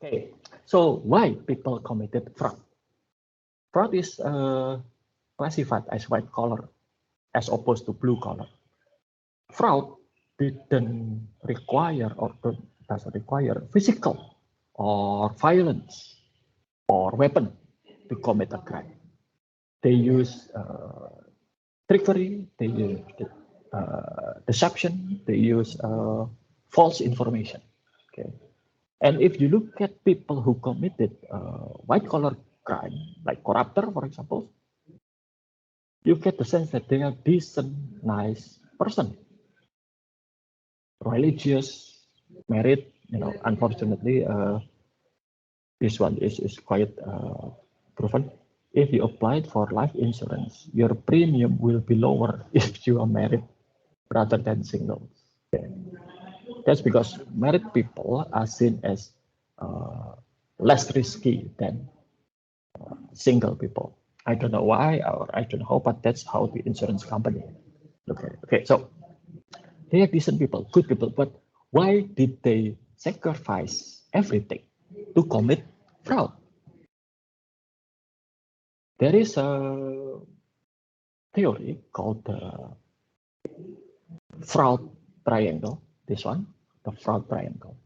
Okay. So why people committed fraud? Fraud is classified as white collar as opposed to blue collar. Fraud didn't require or doesn't require physical or violence or weapon to commit a crime. They use trickery, they use deception, they use false information. Okay, and if you look at people who committed white collar crime, like corruptor, for example, you get the sense that they are decent, nice person, religious, married. Unfortunately, this one is quite proven. If you applied for life insurance, your premium will be lower if you are married rather than single. Okay. That's because married people are seen as less risky than single people. I don't know why or I don't know how, but that's how the insurance company. Okay. So they are decent people, good people, but why did they sacrifice everything to commit fraud? There is a theory called the fraud triangle. This one, the fraud triangle.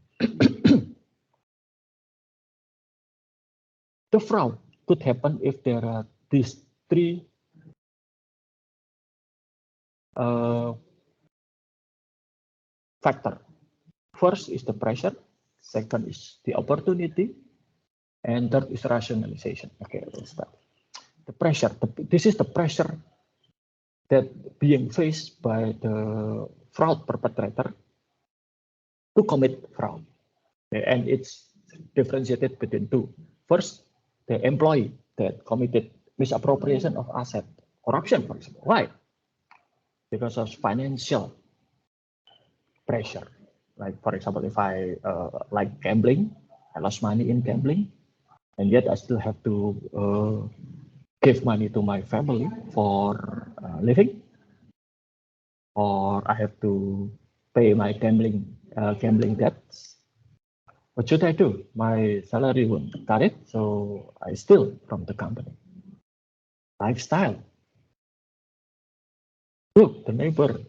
The fraud could happen if there are these three factors. First is the pressure, second is the opportunity, and third is rationalization. Okay, let's start. The pressure, this is the pressure that being faced by the fraud perpetrator to commit fraud. Okay, and it's differentiated between two. First, the employee that committed misappropriation of asset, corruption, for example. Why? Because of financial pressure. Like, for example, if I like gambling, I lost money in gambling, and yet I still have to give money to my family for living, or I have to pay my gambling debts. What should I do? My salary won't cut it, so I steal from the company. Lifestyle. Look, the neighbor,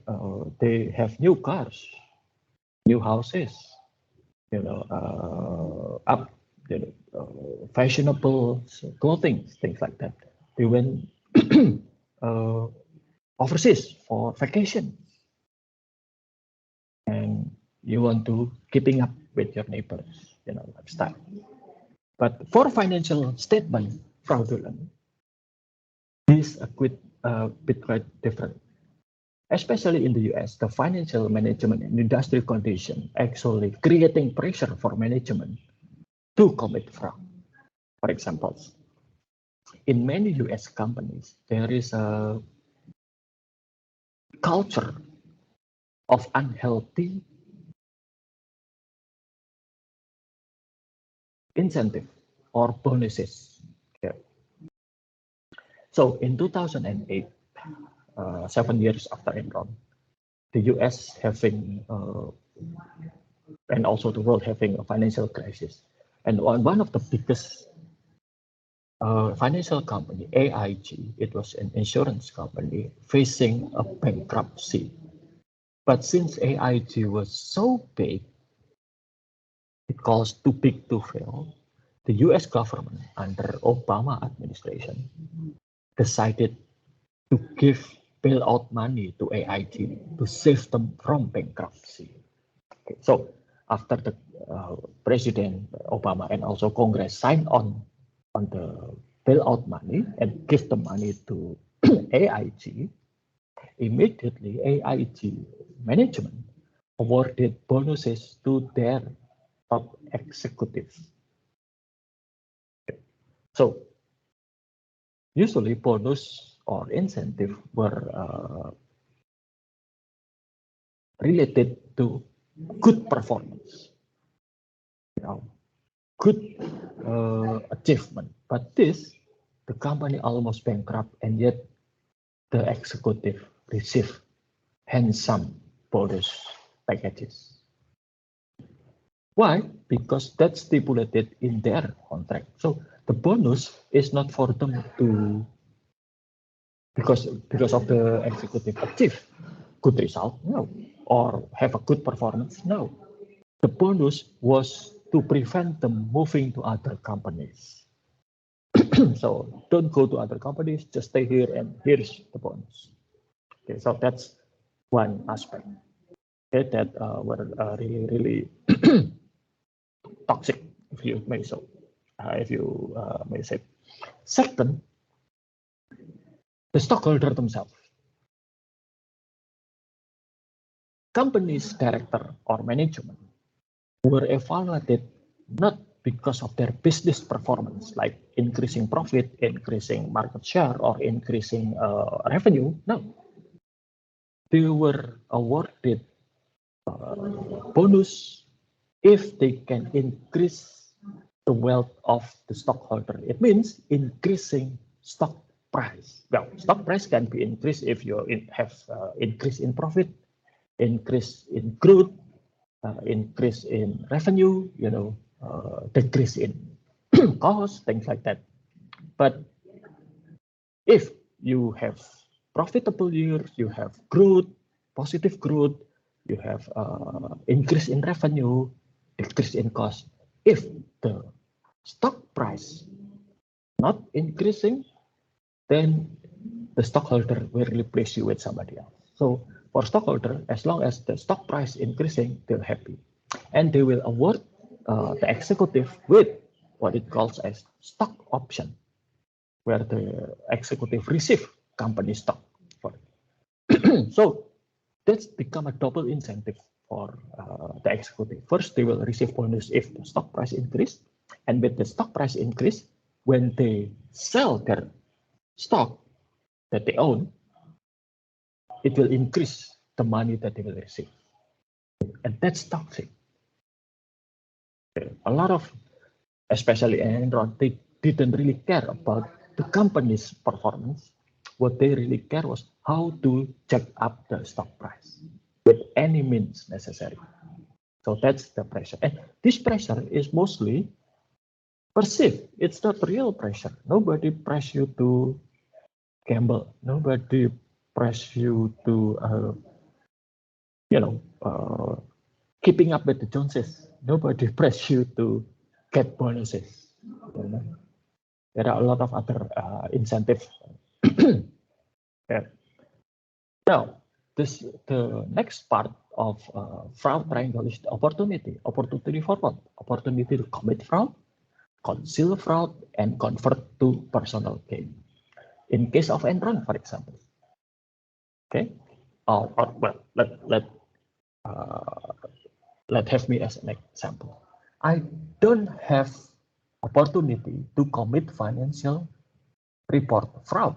they have new cars, new houses, fashionable clothing, things like that. They went overseas for vacation, and you want to keeping up with your neighbors, lifestyle. But for financial statement fraudulent, this a bit quite different. Especially in the US, the financial management and industrial condition actually creating pressure for management to commit fraud. For example, in many US companies, there is a culture of unhealthy incentive or bonuses. Okay. So in 2008, 7 years after Enron, the US having and also the world having a financial crisis. And one of the biggest financial company, AIG, it was an insurance company facing a bankruptcy. But since AIG was so big, it calls too big to fail, the US government under Obama administration decided to give bailout money to AIG to save them from bankruptcy. Okay, so after the President Obama and also Congress signed on the bailout money and give the money to AIG, immediately AIG management awarded bonuses to their top executives. So usually bonus or incentive were related to good performance, good achievement. But this, the company almost bankrupt, and yet the executive received handsome bonus packages. Why? Because that's stipulated in their contract. So the bonus is not for them to, because of the executive achieve good result, no, or have a good performance, no. The bonus was to prevent them moving to other companies. So don't go to other companies, just stay here, and here's the bonus. Okay, so that's one aspect. Okay, that were really toxic, if you may so, may say. Second, the stockholder themselves. Company's director or management were evaluated not because of their business performance, like increasing profit, increasing market share, or increasing revenue. No, they were awarded bonus if they can increase the wealth of the stockholder. It means increasing stock price. Well, stock price can be increased if you have increase in profit, increase in growth, increase in revenue, decrease in cost, things like that. But if you have profitable years, you have growth, positive growth, you have increase in revenue, decrease in cost. If the stock price not increasing, then the stockholder will replace you with somebody else. So for stockholder, as long as the stock price increasing, they're happy, and they will award the executive with what it calls as stock option, where the executive receive company stock for it. So that's become a double incentive for the executive. First, they will receive bonus if the stock price increase, and with the stock price increase, when they sell their stock that they own, it will increase the money that they will receive. And that's toxic. A lot of, especially Enron, they didn't really care about the company's performance. What they really care was how to jack up the stock price with any means necessary. So that's the pressure. And this pressure is mostly perceived. It's not real pressure. Nobody press you to gamble. Nobody press you to, keeping up with the Joneses. Nobody press you to get bonuses. There are a lot of other incentives. Yeah. Now, the next part of fraud triangle is the opportunity. Opportunity for what? Opportunity to commit fraud, conceal fraud, and convert to personal gain. In case of Enron, for example. Okay. Or well, let have me as an example. I don't have opportunity to commit financial report fraud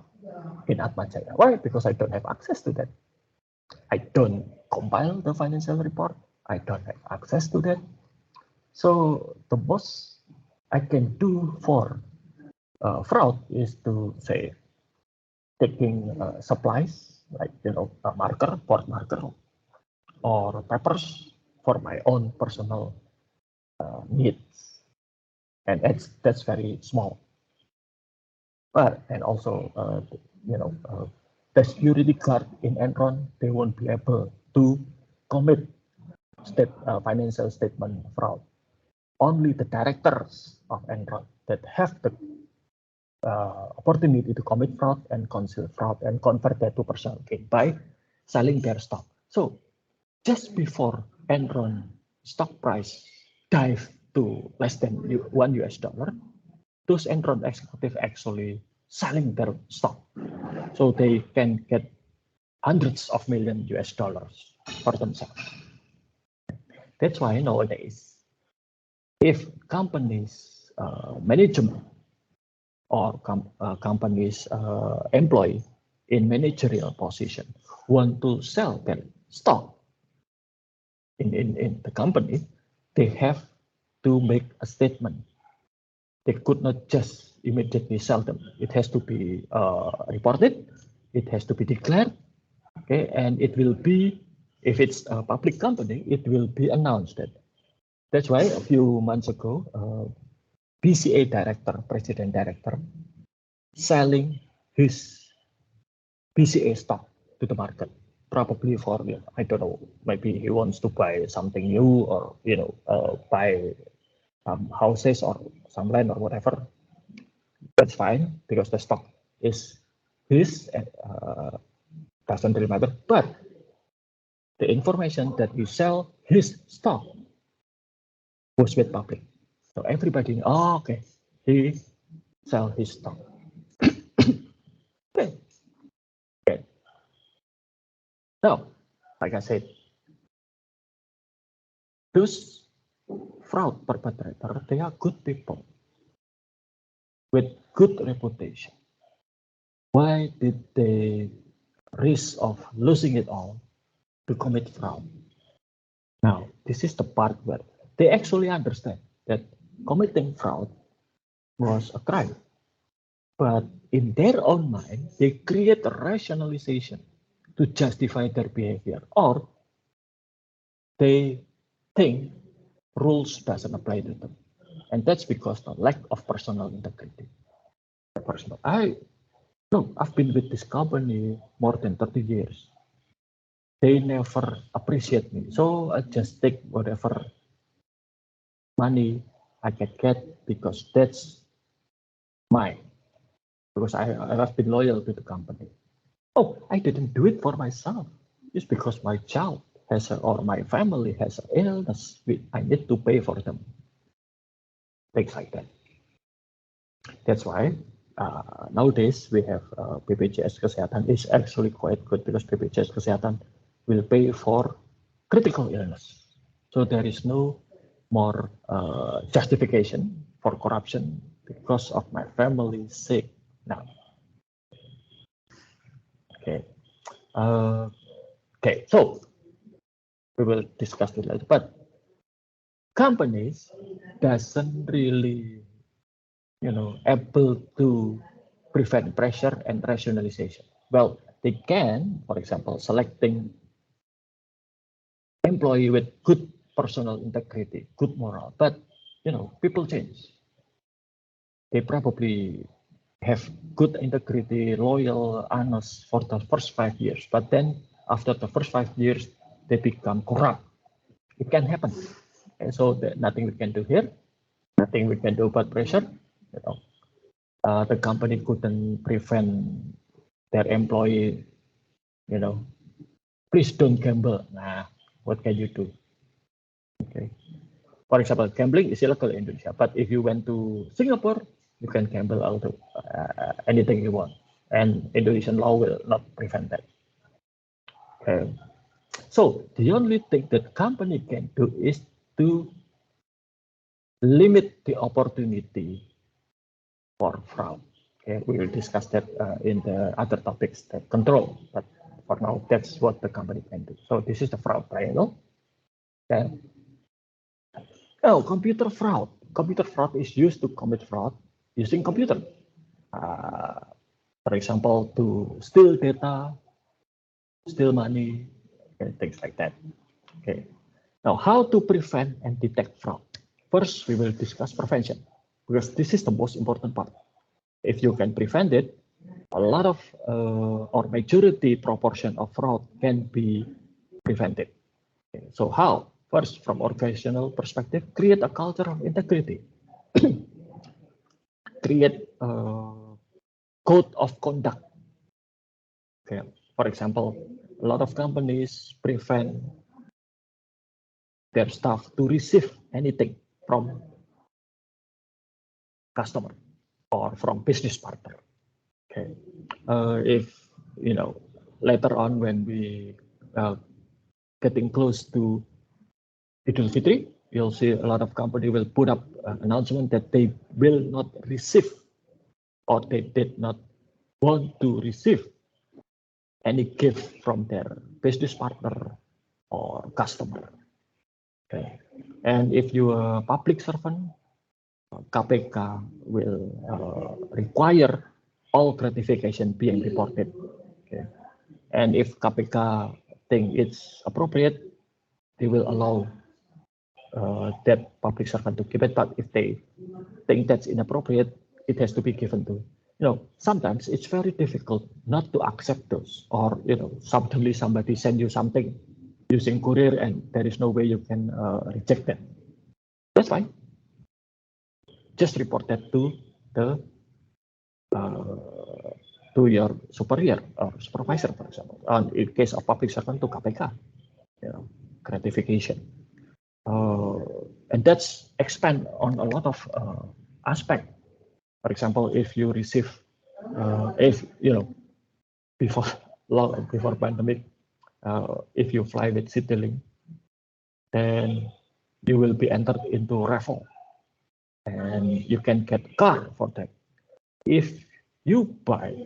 in Atmajaya. Why? Because I don't have access to that. I don't compile the financial report. I don't have access to that. So the most I can do for fraud is to say taking supplies like a marker, board marker, or papers for my own personal needs, and that's very small. But and also the security guard in Enron, they won't be able to commit financial statement fraud. only the directors of Enron that have the opportunity to commit fraud and conceal fraud and convert that to personal gain by selling their stock. So just before Enron stock price dive to less than $1, those Enron executives actually selling their stock, so they can get hundreds of million US dollars for themselves. That's why nowadays, if companies management or companies employee in managerial position want to sell their stock in the company, they have to make a statement. They could not just immediately sell them. It has to be reported. It has to be declared. Okay, and it will be, if it's a public company, it will be announced. That's why a few months ago, BCA director, president director, selling his BCA stock to the market, probably for, I don't know, maybe he wants to buy something new, or buy houses or some land or whatever. That's fine, because the stock is his, doesn't really matter. But the information that he sell his stock was made public, so everybody, oh, okay, he sell his stock. Okay. Okay. Now, like I said, those fraud perpetrators, they are good people with good reputation. Why did they risk of losing it all to commit fraud? Now, this is the part where they actually understand that committing fraud was a crime. But in their own mind, they create a rationalization to justify their behavior, or they think rules doesn't apply to them. And that's because the lack of personal integrity. I've been with this company more than 30 years. They never appreciate me. So I just take whatever money I can get because that's mine. Because I've been loyal to the company. Oh, I didn't do it for myself. It's because my child has or my family has an illness. I need to pay for them. Things like that. That's why nowadays we have BPJS Kesehatan is actually quite good, because BPJS Kesehatan will pay for critical illness. So there is no more justification for corruption because of my family sick now. Okay. Okay, so we will discuss this later. But companies doesn't really, able to prevent pressure and rationalization. Well, they can, for example, selecting employee with good personal integrity, good moral. But people change. They probably have good integrity, loyal, honest for the first 5 years. But then after the first 5 years, they become corrupt. It can happen. And so nothing we can do here. Nothing we can do about pressure. The company couldn't prevent their employee, please don't gamble. Nah, what can you do? Okay. For example, gambling is illegal in Indonesia, but if you went to Singapore, you can gamble anything you want, and Indonesian law will not prevent that. Okay. So the only thing that company can do is to limit the opportunity for fraud. Okay, we will discuss that in the other topics, that control. But for now, that's what the company can do. So this is the fraud triangle. Okay. Oh, computer fraud. Computer fraud is used to commit fraud using computer. For example, to steal data, steal money, and things like that. Okay. Now, how to prevent and detect fraud? First, we will discuss prevention, because this is the most important part. If you can prevent it, a lot of or majority proportion of fraud can be prevented. Okay. So how? First, from organizational perspective, create a culture of integrity. Create a code of conduct. Okay. For example, a lot of companies prevent their staff to receive anything from customer or from business partner. Okay. If later on when we getting close to Idul Fitri, you'll see a lot of company will put up an announcement that they will not receive or they did not want to receive any gift from their business partner or customer. Okay. And if you are a public servant, KPK will require all gratification being reported. Okay. And if KPK think it's appropriate, they will allow that public servant to keep it. But if they think that's inappropriate, it has to be given to. Sometimes it's very difficult not to accept those, or suddenly somebody send you something using courier and there is no way you can reject it. That's fine. Just report that to the to your superior or supervisor, for example. In case of public servant, to KPK, gratification. And that's expand on a lot of aspect. For example, if you receive, before pandemic, if you fly with Citylink, then you will be entered into raffle, and you can get car for that. If you buy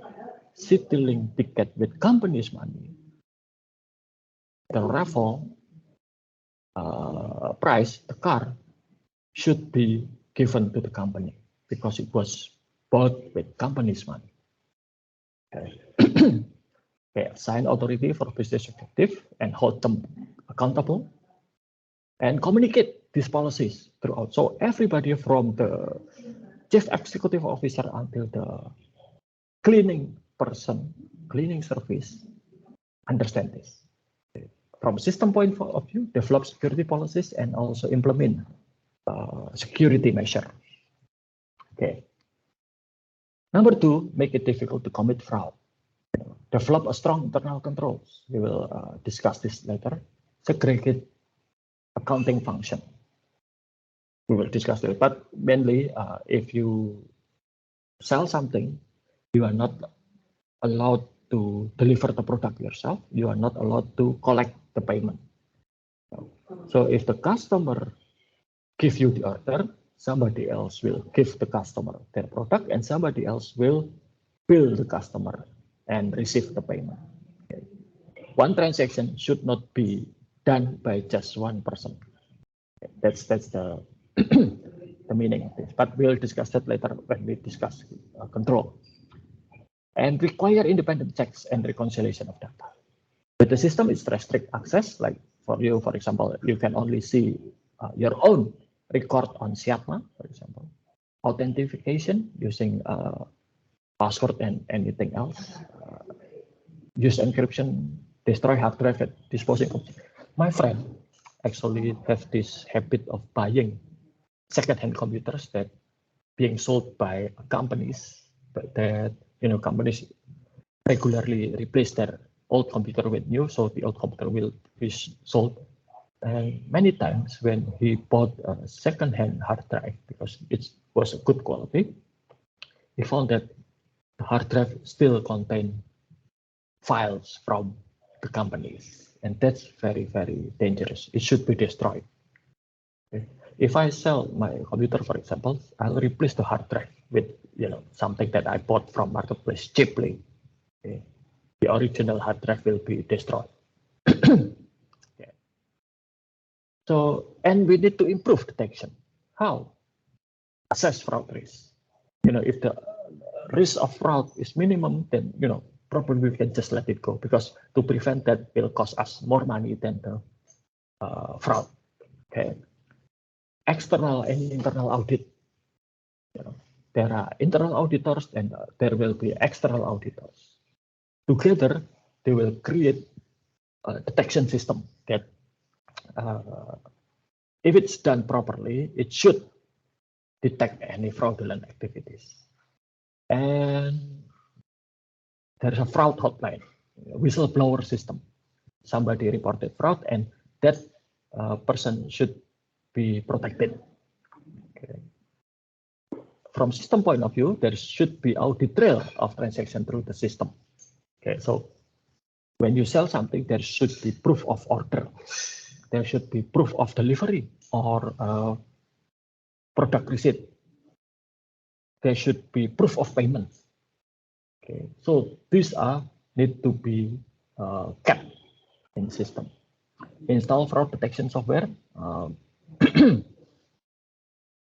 Citylink ticket with company's money, the raffle price, the car, should be given to the company because it was bought with company's money. Okay. Okay, assign authority for business objective and hold them accountable, and communicate these policies throughout. So everybody from the chief executive officer until the cleaning person, cleaning service, understand this. Okay. From a system point of view, develop security policies and also implement security measure. Okay. Number 2, make it difficult to commit fraud. Develop a strong internal controls. We will discuss this later. Segregate accounting function. We will discuss it, but mainly if you sell something, you are not allowed to deliver the product yourself. You are not allowed to collect the payment. So if the customer gives you the order, somebody else will give the customer their product, and somebody else will bill the customer and receive the payment. Okay. One transaction should not be done by just one person. Okay. That's the the meaning of this. But we'll discuss that later when we discuss control. And require independent checks and reconciliation of data. With the system, it's restrict access. Like for you, for example, you can only see your own record on Siatma, for example. Authentication using password and anything else. Use encryption, destroy hard drive, and disposing of. My friend actually have this habit of buying second-hand computers that being sold by companies, but that companies regularly replace their old computer with new, so the old computer will be sold. And many times when he bought a second-hand hard drive because it was a good quality, he found that the hard drive still contain files from the companies, and that's very, very dangerous. It should be destroyed. Okay. If I sell my computer, for example, I'll replace the hard drive with something that I bought from marketplace cheaply. Okay. The original hard drive will be destroyed. Okay. So, and we need to improve detection. How? Assess fraud risk. If the risk of fraud is minimum, then probably we can just let it go, because to prevent that will cost us more money than the fraud. Okay. External and internal audit. There are internal auditors and there will be external auditors. Together, they will create a detection system that if it's done properly, it should detect any fraudulent activities. And there's a fraud hotline, whistleblower system. Somebody reported fraud, and that person should be protected. Okay. From system point of view, there should be audit trail of transaction through the system. Okay, so when you sell something, there should be proof of order. There should be proof of delivery or product receipt. There should be proof of payment. Okay, so these are need to be kept in the system. Install fraud detection software.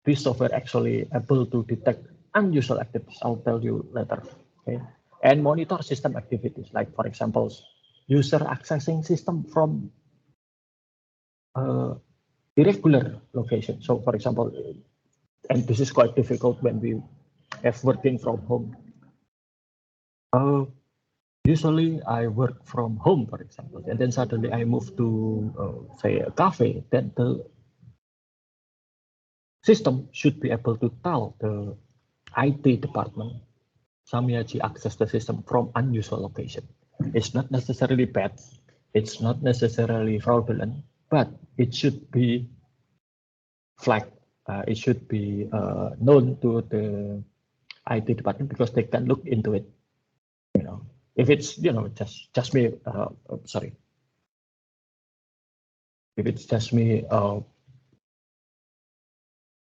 This software actually able to detect unusual activities. I'll tell you later. Okay, and monitor system activities, like for example, user accessing system from irregular location. So for example, and this is quite difficult when we have working from home. Usually I work from home, for example, and then suddenly I move to say a cafe. Then the system should be able to tell the IT department Samyaji access the system from unusual location. It's not necessarily bad. It's not necessarily fraudulent, but it should be flagged. It should be known to the IT department because they can look into it. You know, if it's just me, sorry. If it's just me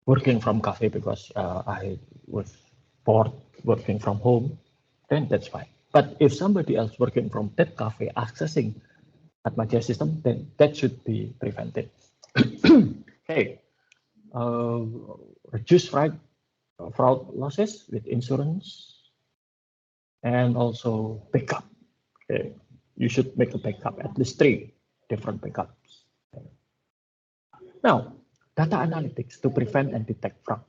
working from cafe because I was bored working from home, then that's fine. But if somebody else working from that cafe accessing Atmaja system, then that should be prevented. Okay, reduce fraud losses with insurance and also backup. Okay, you should make a backup, at least 3 different backups. Okay. Now, data analytics to prevent and detect fraud.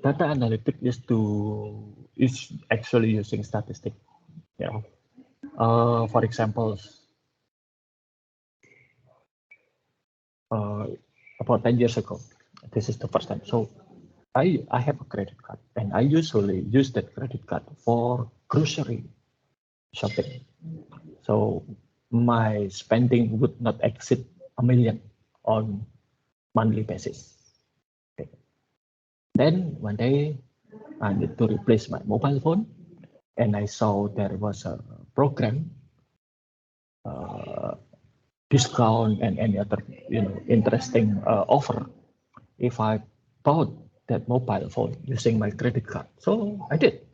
Data analytics is actually using statistics. Yeah. For example, about 10 years ago, this is the first time. So I have a credit card, and I usually use that credit card for grocery shopping. So my spending would not exceed $1 million on monthly basis. Okay. Then one day I need to replace my mobile phone, and I saw there was a program, discount and any other interesting offer if I bought that mobile phone using my credit card. So I did,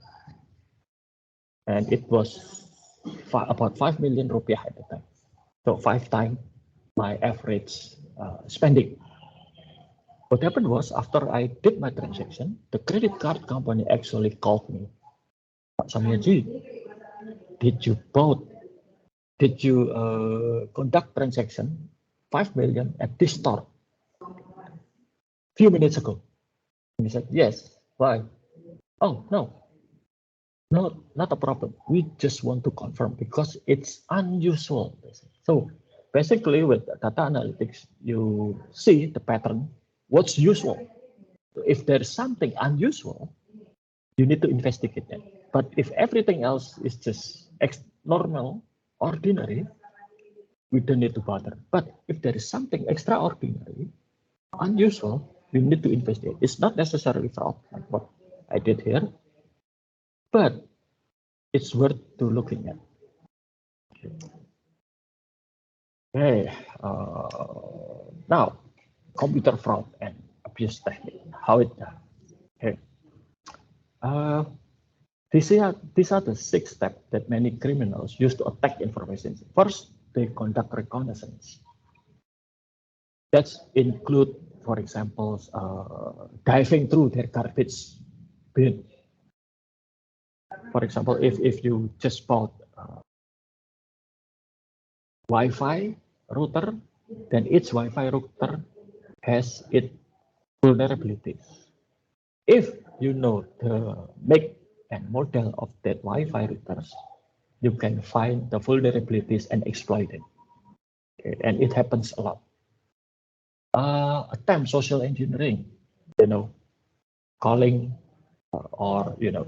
and it was about 5 million rupiah at the time. So 5 times my average spending. What happened was, after I did my transaction, the credit card company actually called me. Pak Samyaji, did you conduct transaction 5 million at this store few minutes ago? And he said, yes. Why? Oh, no, not a problem. We just want to confirm because it's unusual. So basically with data analytics, you see the pattern, what's usual. If there's something unusual, you need to investigate that. But if everything else is just normal, ordinary, we don't need to bother. But if there is something extraordinary, unusual, you need to investigate. It's not necessarily fraud, like what I did here, but it's worth to looking at. Okay, now computer fraud and abuse technique, how it done. Okay, these are the 6 steps that many criminals use to attack information. First, they conduct reconnaissance. That include, for example, diving through their garbage bin. For example, if you just bought Wi-Fi router, then each Wi-Fi router has its vulnerabilities. If you know the make and model of that Wi-Fi routers, you can find the vulnerabilities and exploit it. Okay, and it happens a lot. attempt social engineering, you know, calling or, you know,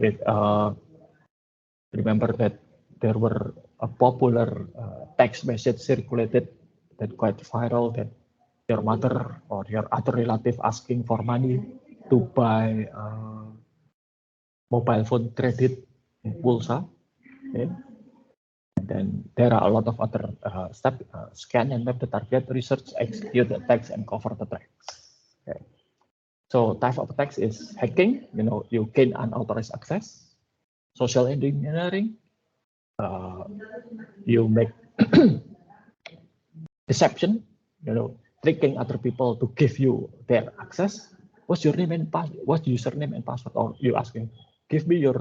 remember that there were a popular text message circulated that quite viral, that your mother or your other relative asking for money to buy mobile phone credit in Pulsa. Okay? And then there are a lot of other steps: scan and map the target, research, execute the attacks, and cover the attacks. Okay. So type of attacks is hacking, you know, you gain unauthorized access. Social engineering, you make deception, you know, tricking other people to give you their access. What's your name and password? What's username and password? Or you asking, give me your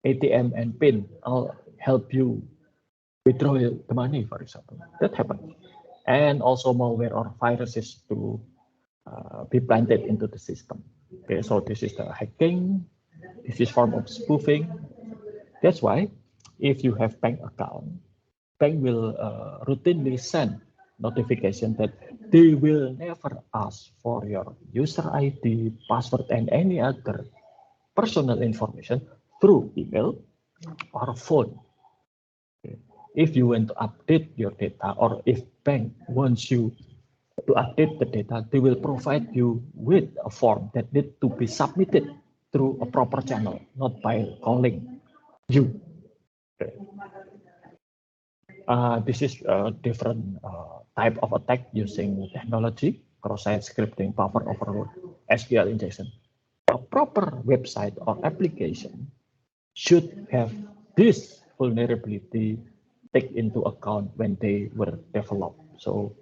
ATM and PIN. I'll help you withdraw the money, for example. That happens. And also malware or viruses to be planted into the system. Okay, so this is the hacking. This is form of spoofing. That's why if you have bank account, bank will routinely send notification that they will never ask for your user ID, password, and any other personal information through email or phone. If you want to update your data, or if bank wants you to update the data, they will provide you with a form that need to be submitted through a proper channel, not by calling you. This is a different type of attack using technology, cross-site scripting, buffer overload, SQL injection. A proper website or application should have this vulnerability taken into account when they were developed. So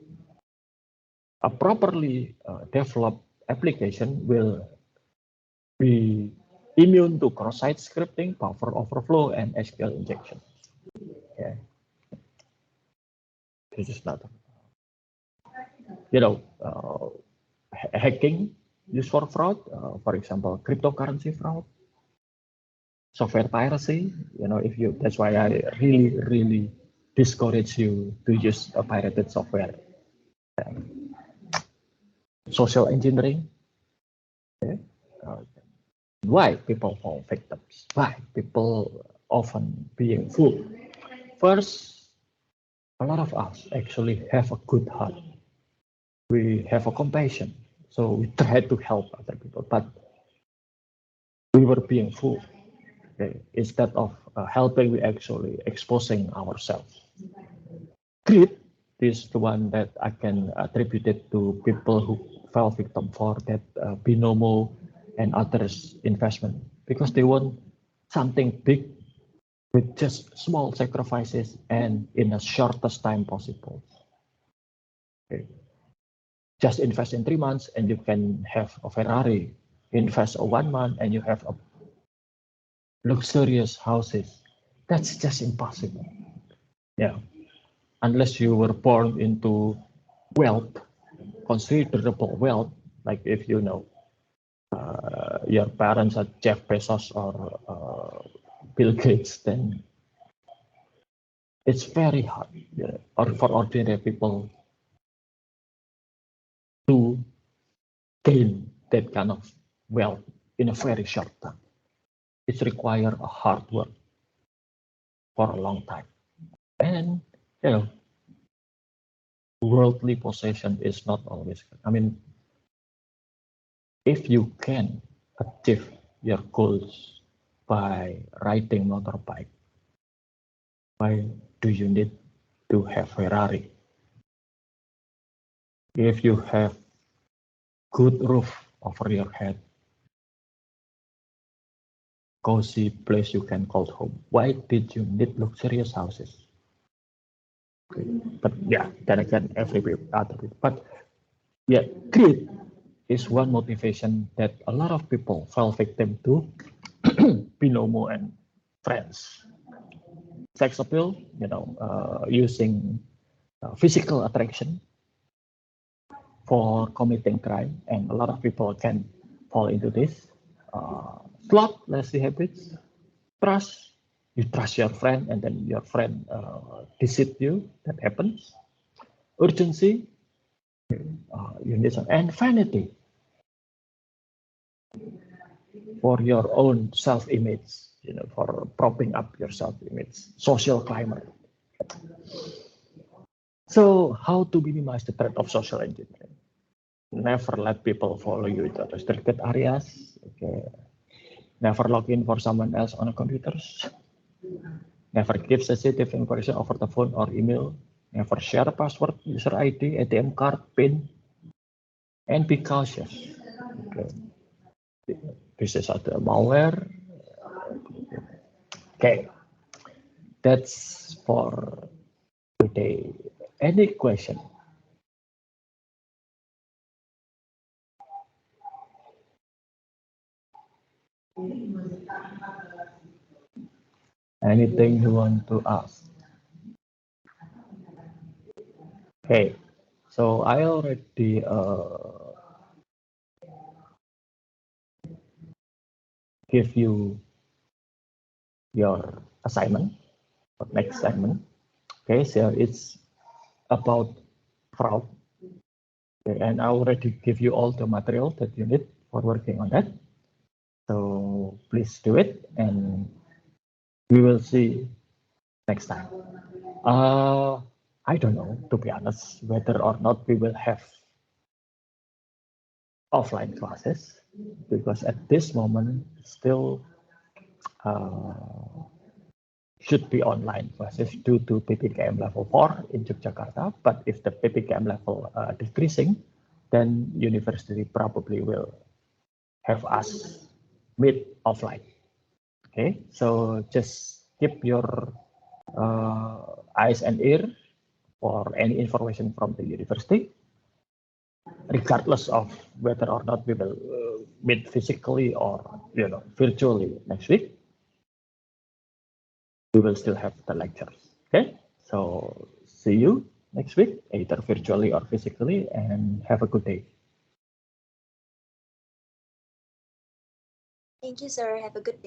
a properly developed application will be immune to cross-site scripting, buffer overflow, and SQL injection. Yeah. This is not, you know, hacking used for fraud, for example, cryptocurrency fraud, software piracy. You know, if you, that's why I really discourage you to use a pirated software. Social engineering. Okay. Why people fall victims? Why people often being fooled? First, a lot of us actually have a good heart. We have a compassion, so we try to help other people, but we were being fooled. Okay? Instead of helping, we actually exposing ourselves. Greed is the one that I can attribute it to people who fell victim for that Binomo and others investment, because they want something big with just small sacrifices and in the shortest time possible. Okay. Just invest in 3 months and you can have a Ferrari. Invest 1 month and you have a luxurious houses. That's just impossible. Yeah, unless you were born into wealth, considerable wealth, like if you know your parents are Jeff Bezos or Bill Gates, then it's very hard, yeah, or for ordinary people to gain that kind of wealth in a very short time. It requires a hard work for a long time. And, you know, worldly possession is not always good. I mean, if you can achieve your goals by riding motorbike, why do you need to have Ferrari? If you have good roof over your head, cozy place you can call home, why did you need luxurious houses? Okay. But yeah, then again, every other people. But yeah, greed is one motivation that a lot of people fell victim to. Binomo and friends. Sex appeal, you know, using physical attraction for committing crime, and a lot of people can fall into this. Lazy habits, trust. You trust your friend, and then your friend deceive you. That happens. Urgency, you need some, and vanity for your own self-image, for propping up your self-image, social climate. So how to minimize the threat of social engineering? Never let people follow you into restricted areas. Okay. Never log in for someone else on a computers. Never give sensitive information over the phone or email. Never share password, user ID, ATM card, PIN, and be cautious. Okay. This is a malware. Okay, that's for today. Any question? Anything you want to ask? Okay, so I already give you your assignment, next assignment. Okay, so it's about fraud. Okay, and I already give you all the material that you need for working on that. So please do it, and we will see next time. I don't know, to be honest, whether or not we will have offline classes, because at this moment still should be online classes due to PPKM level 4 in Yogyakarta. But if the PPKM level decreasing, then university probably will have us meet offline. Okay, so just keep your eyes and ear for any information from the university, regardless of whether or not we will meet physically or virtually next week. We will still have the lectures. Okay, so see you next week, either virtually or physically, and have a good day. Thank you, sir. Have a good day.